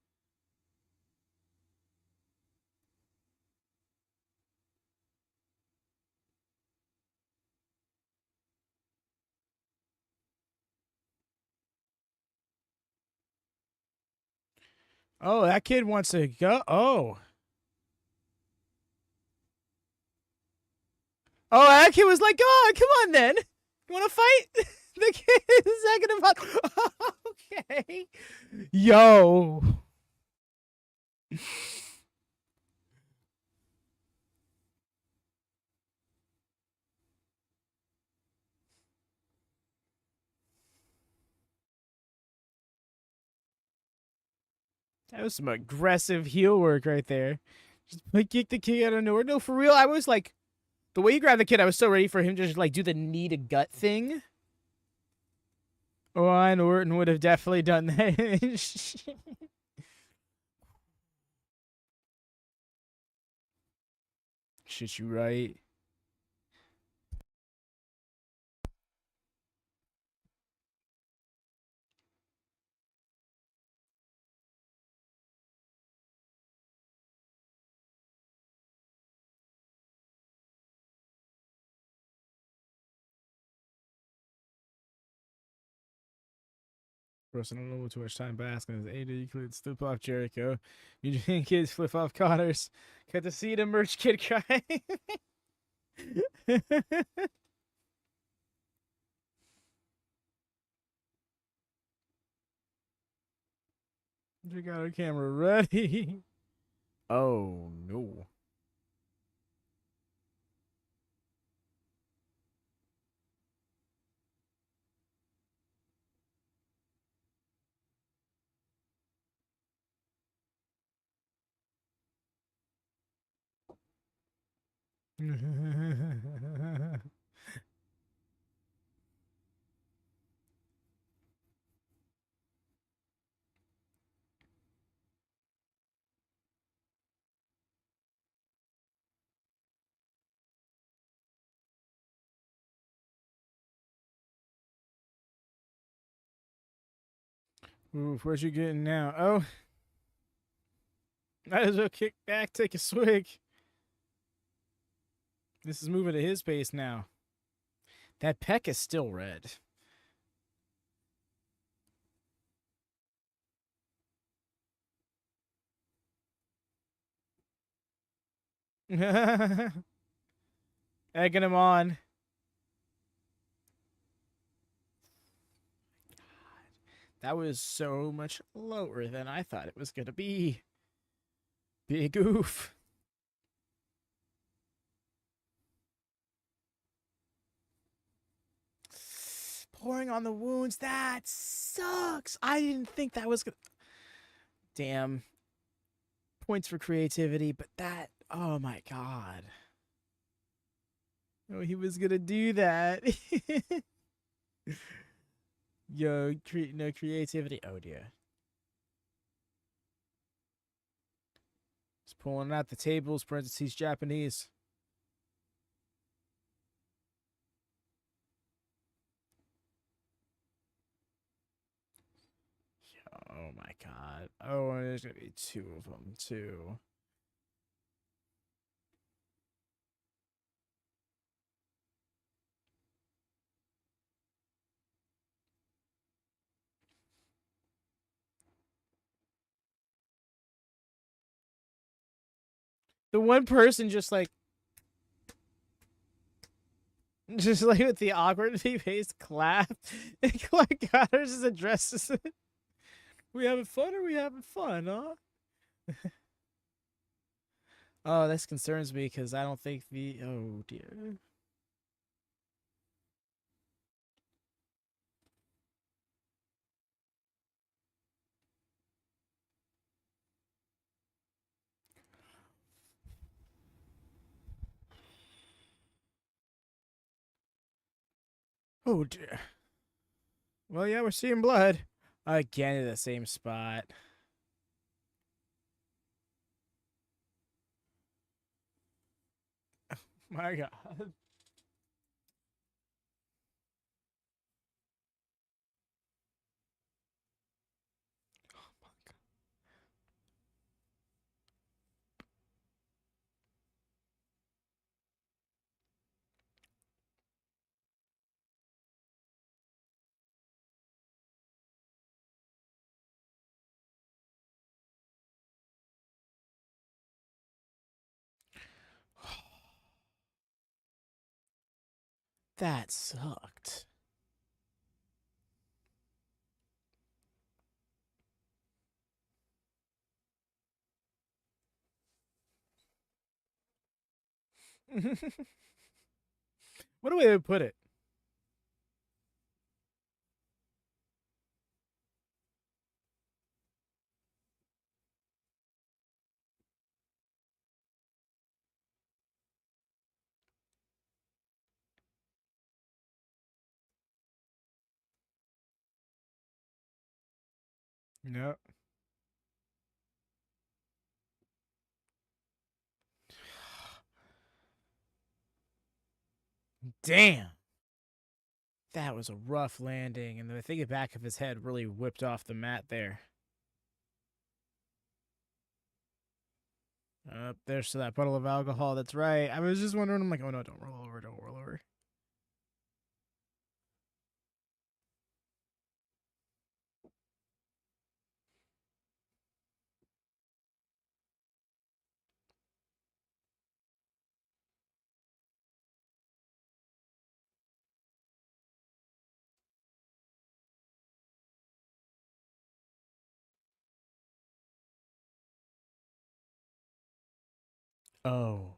Oh, that kid wants to go. Oh. Oh, that kid was like, oh, come on then. You want to fight? The kid is second about. Okay. Yo. That was some aggressive heel work right there. Just like kick the kid out of nowhere. No, for real. I was like, the way he grabbed the kid, I was so ready for him to just like do the knee to gut thing. Oh, and Orton would have definitely done that. Shit, you right. Person, I don't know too much time basking. AJ could flip off Jericho. Eugene kids flip off Connors. Got to see the merch kid cry. We got our camera ready. Oh no. Ooh, where's you getting now? Oh. Might as well kick back, take a swig. This is moving at his pace now. That peck is still red. Egging him on. That was so much lower than I thought it was going to be. Big oof. Pouring on the wounds. That sucks. I didn't think that was going to... Damn. Points for creativity, but that... Oh, my God. Oh, he was going to do that. Yo, no creativity. Oh, dear. He's pulling out the tables, parentheses, Japanese. Oh my God. Oh, and there's gonna be two of them too. The one person just like with the awkwardly faced clap. And Clark Goddard just addresses it. We having fun or we having fun, huh? Oh, this concerns me because I don't think the... Oh, dear. Oh, dear. Well, yeah, we're seeing blood. Again in the same spot. My God. That sucked. What a way to put it. No. Damn. That was a rough landing, and I think the back of his head really whipped off the mat there. There's that puddle of alcohol. That's right. I was just wondering. I'm like, oh no, don't roll over. Don't roll over. Oh.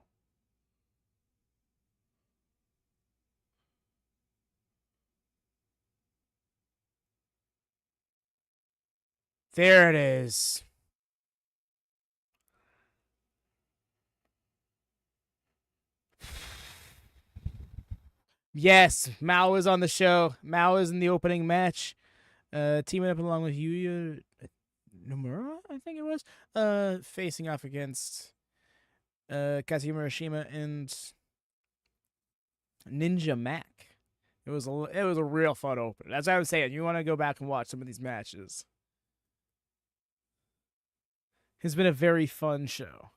There it is. Yes, Mao is on the show. Mao is in the opening match. Teaming up along with Yuya Nomura, I think it was. Facing off against Katsuya Murashima and Ninja Mack. It was a real fun opener. That's what I was saying. You want to go back and watch some of these matches. It's been a very fun show.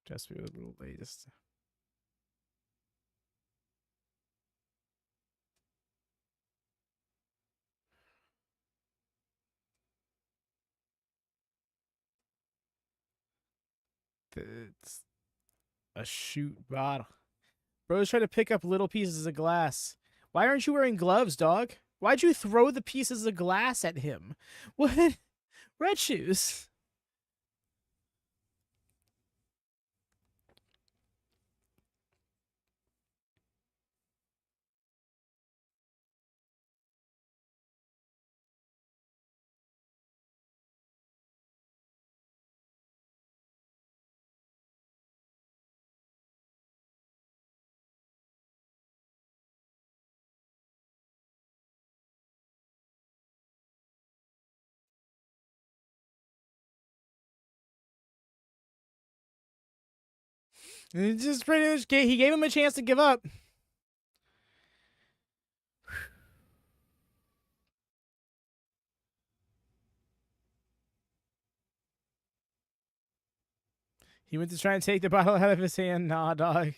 Just be a little latest. It's a shoot bottle. Bro's trying to pick up little pieces of glass. Why aren't you wearing gloves, dog? Why'd you throw the pieces of glass at him? What? Red shoes. It just pretty much he gave him a chance to give up. He went to try and take the bottle out of his hand. Nah, dog.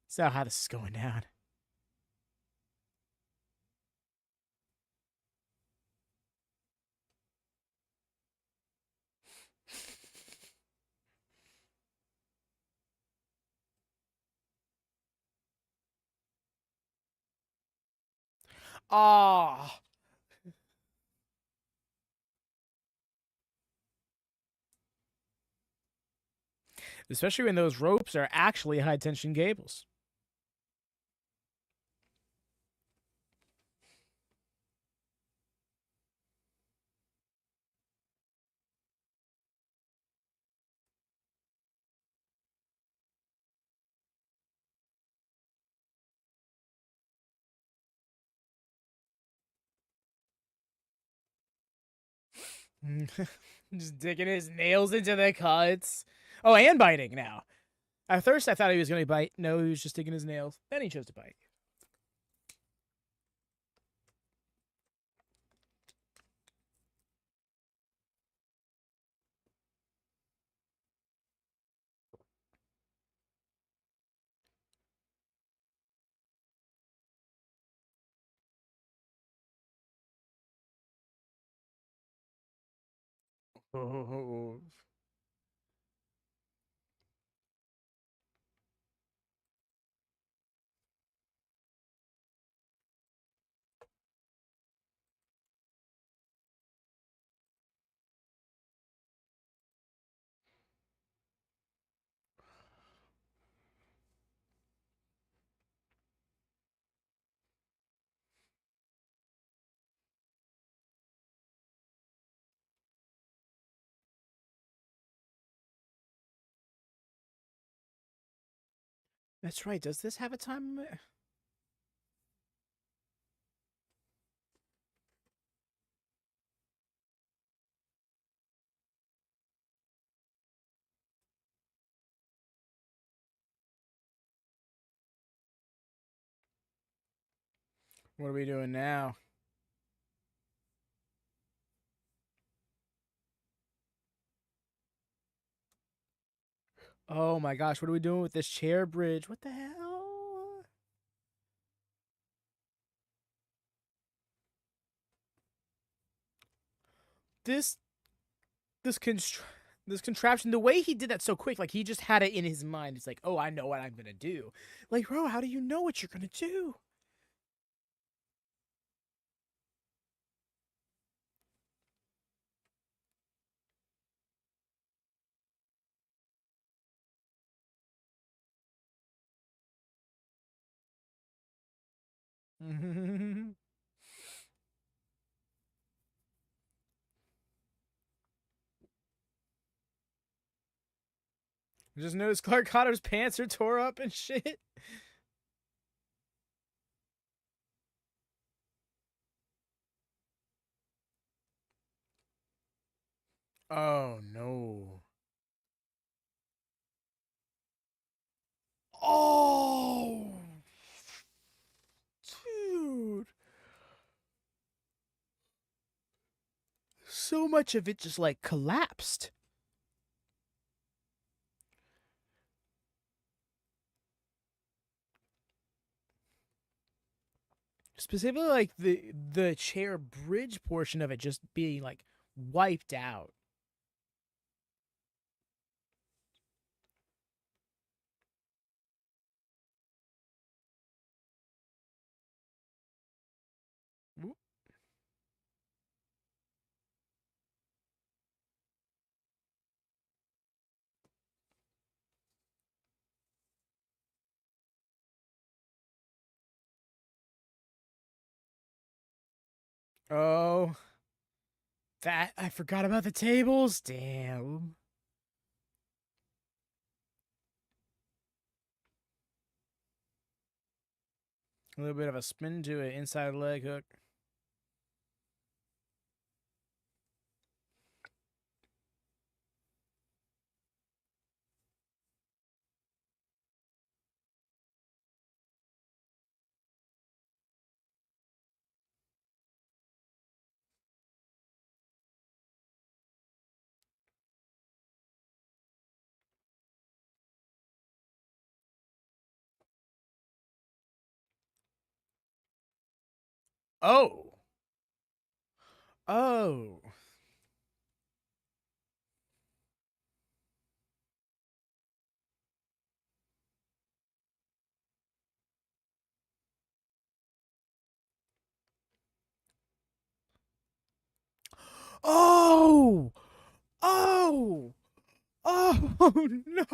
That's not how this is going down. Ah. Especially when those ropes are actually high tension cables. Just digging his nails into the cuts. Oh, and biting now. At first, I thought he was going to bite. No, he was just digging his nails. Then he chose to bite. Oh. That's right. Does this have a time limit? What are we doing now? Oh my gosh, what are we doing with this chair bridge? What the hell? This this contraption, the way he did that so quick, like he just had it in his mind. It's like, oh, I know what I'm gonna do. Like, bro, how do you know what you're gonna do? Just noticed Clark Cotter's pants are tore up and shit. Oh no. Oh, dude. So much of it just like collapsed. Specifically, like the chair bridge portion of it just being like wiped out. Oh, that I forgot about the tables. Damn. A little bit of a spin to it, inside leg hook. Oh. Oh. Oh. Oh. Oh no.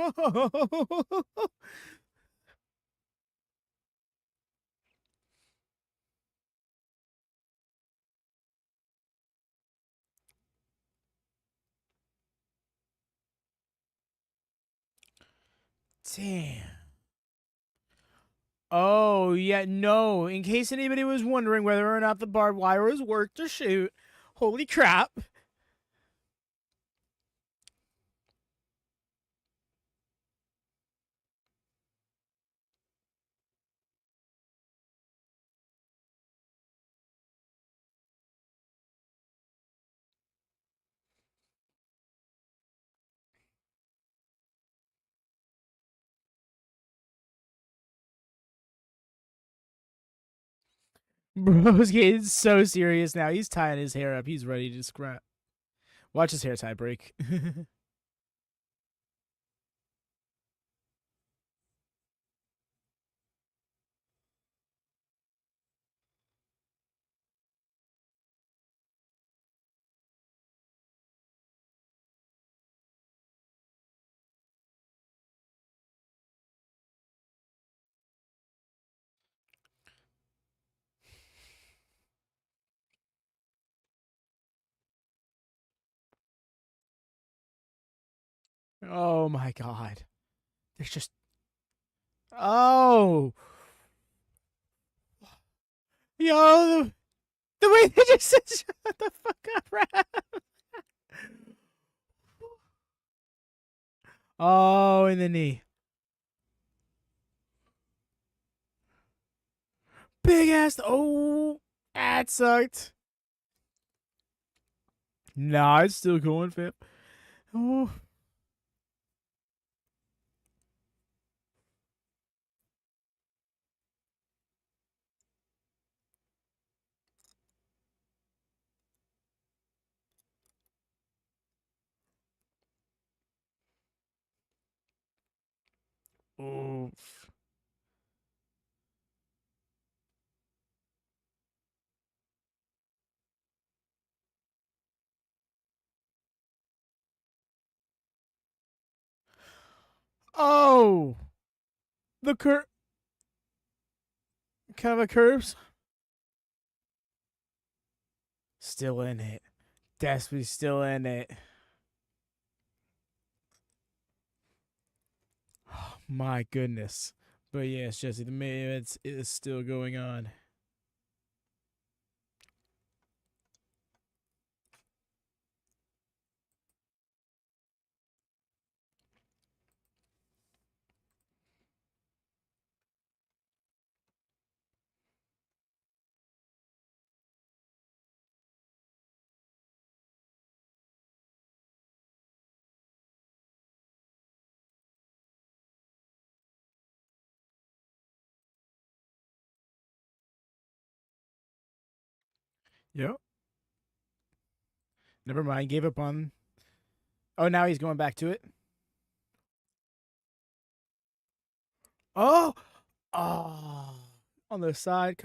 Damn. Oh, yeah, no. In case anybody was wondering whether or not the barbed wire was worked or shoot, holy crap. Bro's getting so serious now. He's tying his hair up. He's ready to scrap. Watch his hair tie break. Oh my god. There's just. Oh. Yo, the way they just said, shut the fuck up, rap. Oh, in the knee. Big ass. Oh, that sucked. Nah, it's still going, fam. Oh. Oh. Oh. The kind of a curves. Still in it. Desperately still in it. Oh, my goodness. But yes, Jesse, the main event is still going on. Yep. Never mind. Gave up on. Oh, now he's going back to it. Oh, oh, on the side.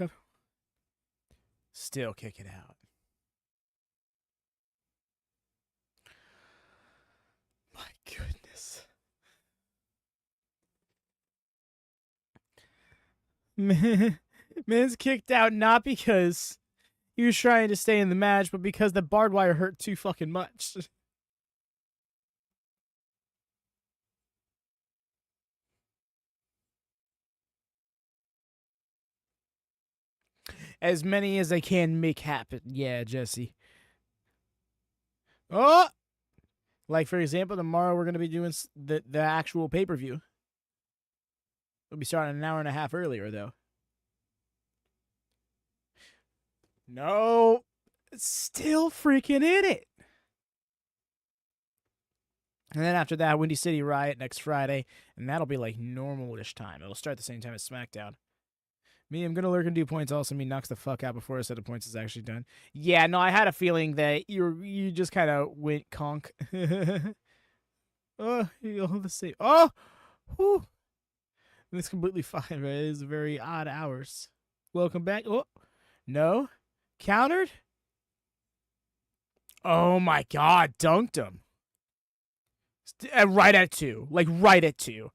Still kick it out. My goodness. Man's kicked out not because he was trying to stay in the match, but because the barbed wire hurt too fucking much. As many as I can make happen. Yeah, Jesse. Oh! Like, for example, tomorrow we're going to be doing the actual pay-per-view. We'll be starting an hour and a half earlier, though. No. Still freaking in it. And then after that, Windy City Riot next Friday. And that'll be like normal-ish time. It'll start the same time as SmackDown. Me, I'm going to lurk and do points. Also, me knocks the fuck out before a set of points is actually done. Yeah, no, I had a feeling that you just kind of went conk. Oh, you'll the same. Oh! Whew. It's completely fine, right? It's very odd hours. Welcome back. Oh, no. Countered? Oh my god, dunked him. Right at 2. Like, right at 2.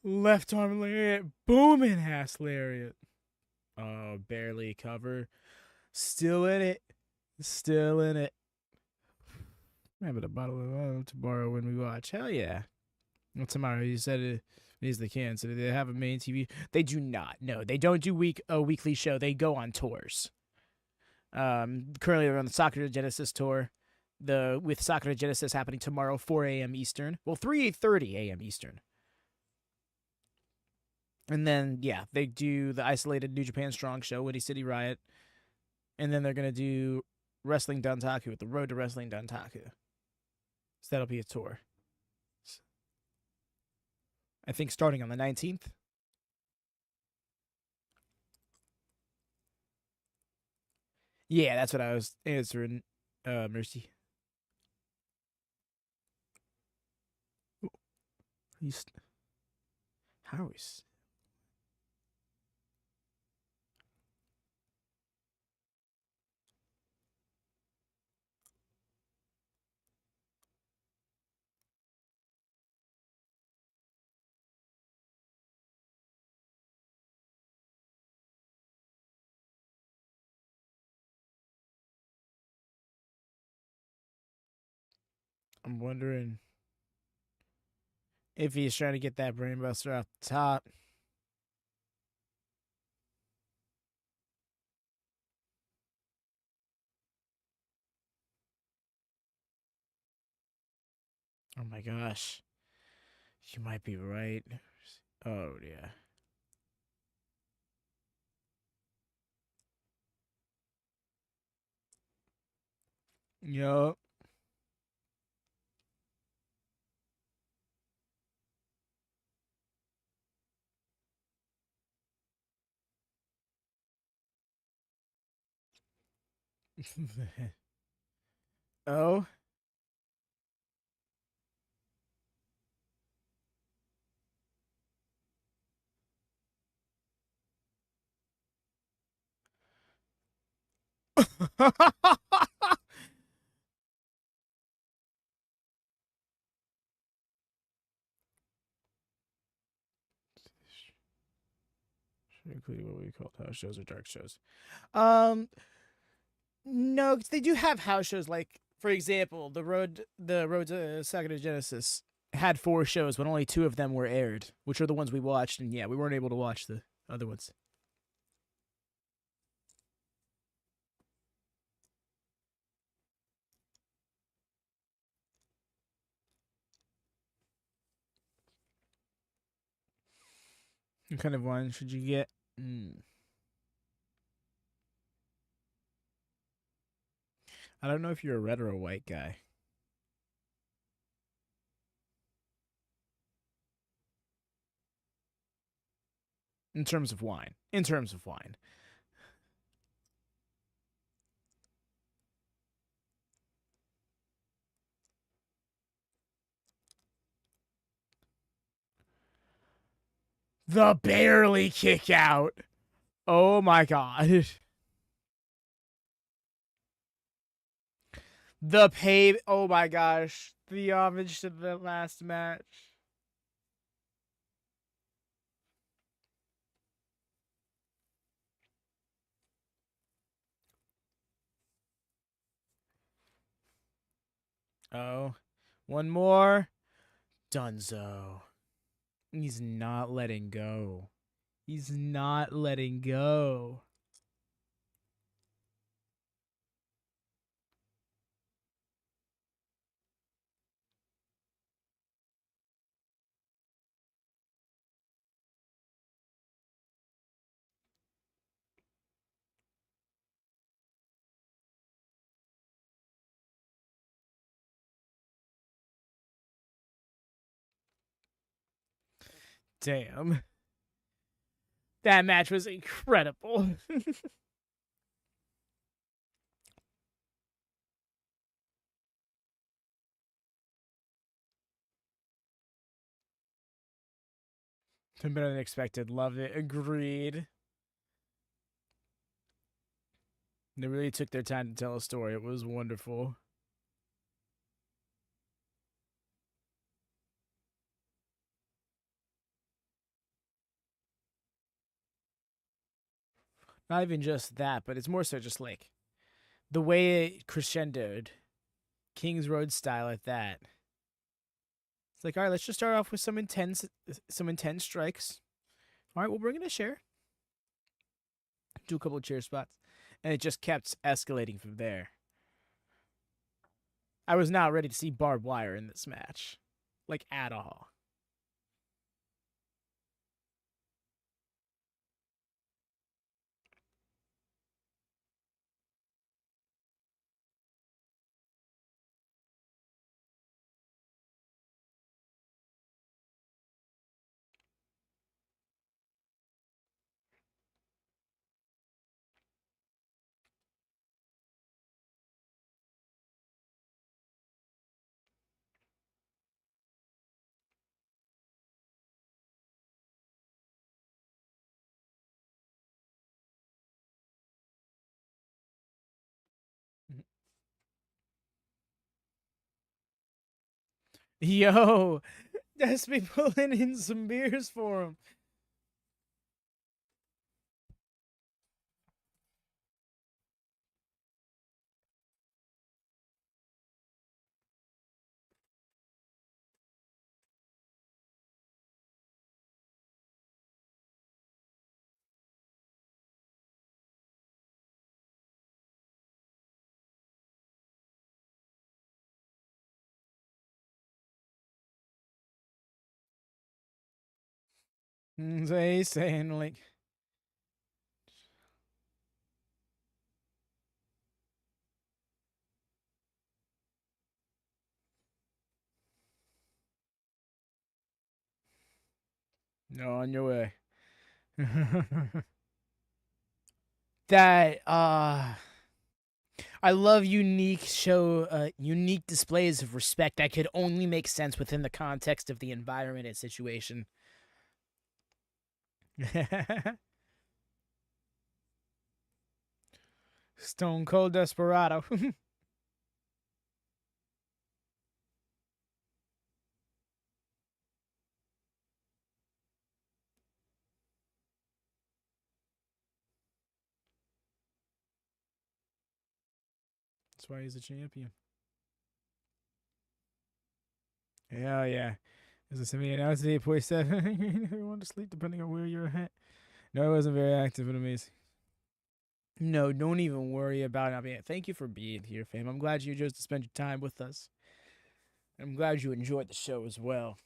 Left arm lariat. Booming ass lariat. Oh, barely cover. Still in it. Still in it. Having a bottle of wine tomorrow when we watch. Hell yeah. Well, tomorrow, you said it is the can. So do they have a main TV? They do not. No, they don't do a weekly show. They go on tours. Currently they're on the Sakura Genesis tour. With Sakura Genesis happening tomorrow, 4 a.m. Eastern. Well, 3:30 a.m. Eastern. And then, yeah, they do the isolated New Japan Strong show, Windy City Riot. And then they're going to do Wrestling Dantaku with the Road to Wrestling Dantaku. So that'll be a tour. I think starting on the 19th. Yeah, that's what I was answering, Mercy. How are we? I'm wondering if he's trying to get that brainbuster off the top. Oh my gosh. You might be right. Oh, yeah. Yup. Oh. Including what we call house shows or dark shows. No, 'cause they do have house shows. Like, for example, the Road to Sakura Genesis had 4 shows, but only 2 of them were aired, which are the ones we watched. And yeah, we weren't able to watch the other ones. What kind of wine should you get? I don't know if you're a red or a white guy. In terms of wine. The barely kick out. Oh my god. The pay. Oh my gosh. The homage to the last match. Oh. One more. Dunzo. He's not letting go. He's not letting go. Damn. That match was incredible. Better than expected. Loved it. Agreed. They really took their time to tell a story. It was wonderful. Not even just that, but it's more so just like the way it crescendoed. King's Road style at that. It's like, all right, let's just start off with some intense strikes. All right, we'll bring in a share. Do a couple of chair spots. And it just kept escalating from there. I was not ready to see barbed wire in this match. Like, at all. Yo, that's me pulling in some beers for him. So he's saying, like, no, on your way. That, I love unique displays of respect that could only make sense within the context of the environment and situation. Stone Cold Desperado. That's why he's a champion. Hell yeah. As a 78 hours today, 0.7. Everyone to sleep depending on where you're at. No, I wasn't very active and amazing. No, don't even worry about not being. Thank you for being here, fam. I'm glad you chose to spend your time with us. I'm glad you enjoyed the show as well.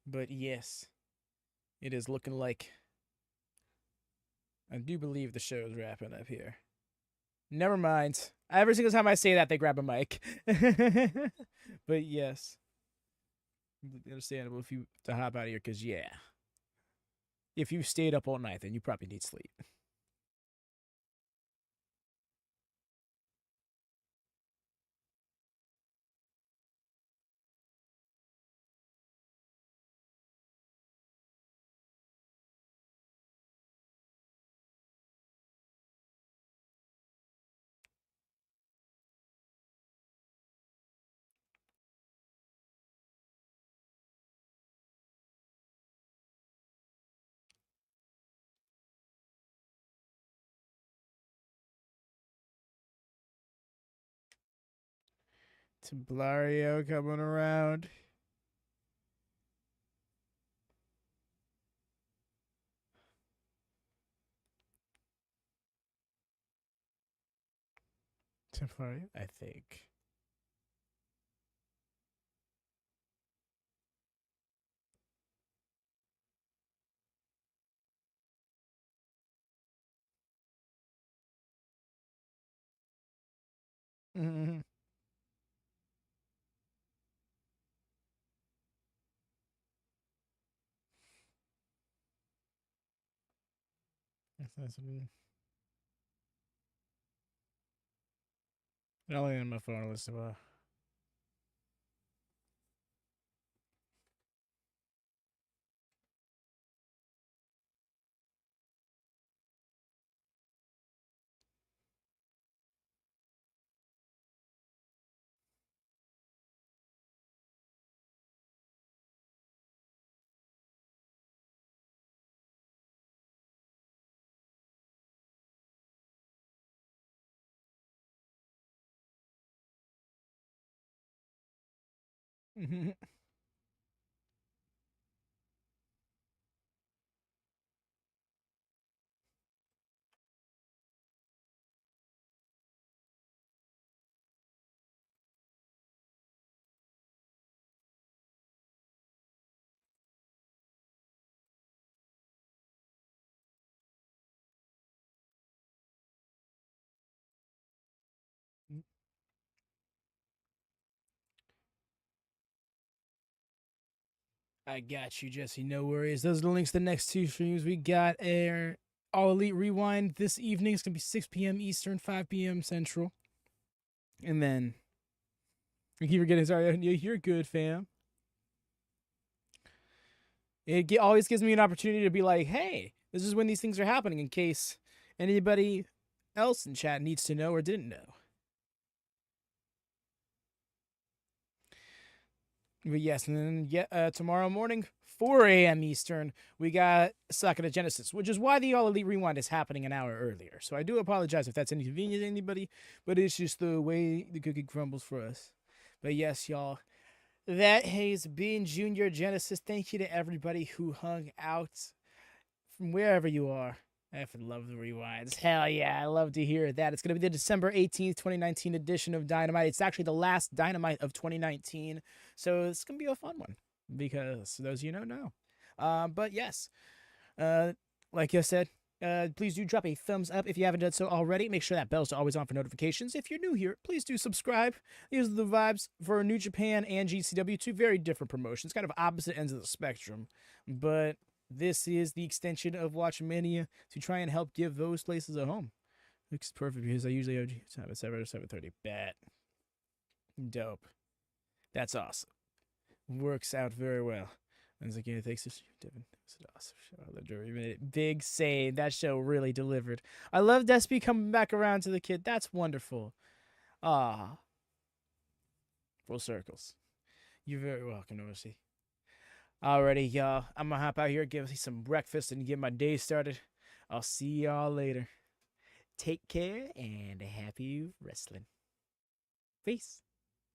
But yes, it is looking like I do believe the show is wrapping up here. Never mind. Every single time I say that, they grab a mic. But yes, completely understandable if you to hop out of here, because yeah, if you stayed up all night, then you probably need sleep. Templario coming around. Templario, I think. Mm-hmm. That's only on my phone list of I got you, Jesse. No worries. Those are the links to the next two streams. We got our All Elite Rewind this evening. It's going to be 6 p.m. Eastern, 5 p.m. Central. And then, I keep forgetting, sorry, you're good, fam. It always gives me an opportunity to be like, hey, this is when these things are happening in case anybody else in chat needs to know or didn't know. But yes, and then tomorrow morning, 4 a.m. Eastern, we got Sakura Genesis, which is why the All Elite Rewind is happening an hour earlier. So I do apologize if that's inconvenient to anybody, but it's just the way the cookie crumbles for us. But yes, y'all, that has been Junior Genesis. Thank you to everybody who hung out from wherever you are. I effing love the rewinds. Hell yeah, I love to hear that. It's going to be the December 18th, 2019 edition of Dynamite. It's actually the last Dynamite of 2019, so it's going to be a fun one because those of you know. But yes, like I said, please do drop a thumbs up if you haven't done so already. Make sure that bell's always on for notifications. If you're new here, please do subscribe. These are the vibes for New Japan and GCW, two very different promotions, kind of opposite ends of the spectrum, but this is the extension of WatchMania to try and help give those places a home. Looks perfect because I usually have time at 7 or 7:30. Bet. Dope. That's awesome. Works out very well. And it's like, yeah, thanks to Devin. It's an awesome show. I loved every minute. Big save. That show really delivered. I love Despy coming back around to the kid. That's wonderful. Ah. Full circles. You're very welcome, Yoshi. Alrighty, y'all. I'm gonna hop out here, give me some breakfast, and get my day started. I'll see y'all later. Take care and happy wrestling. Peace.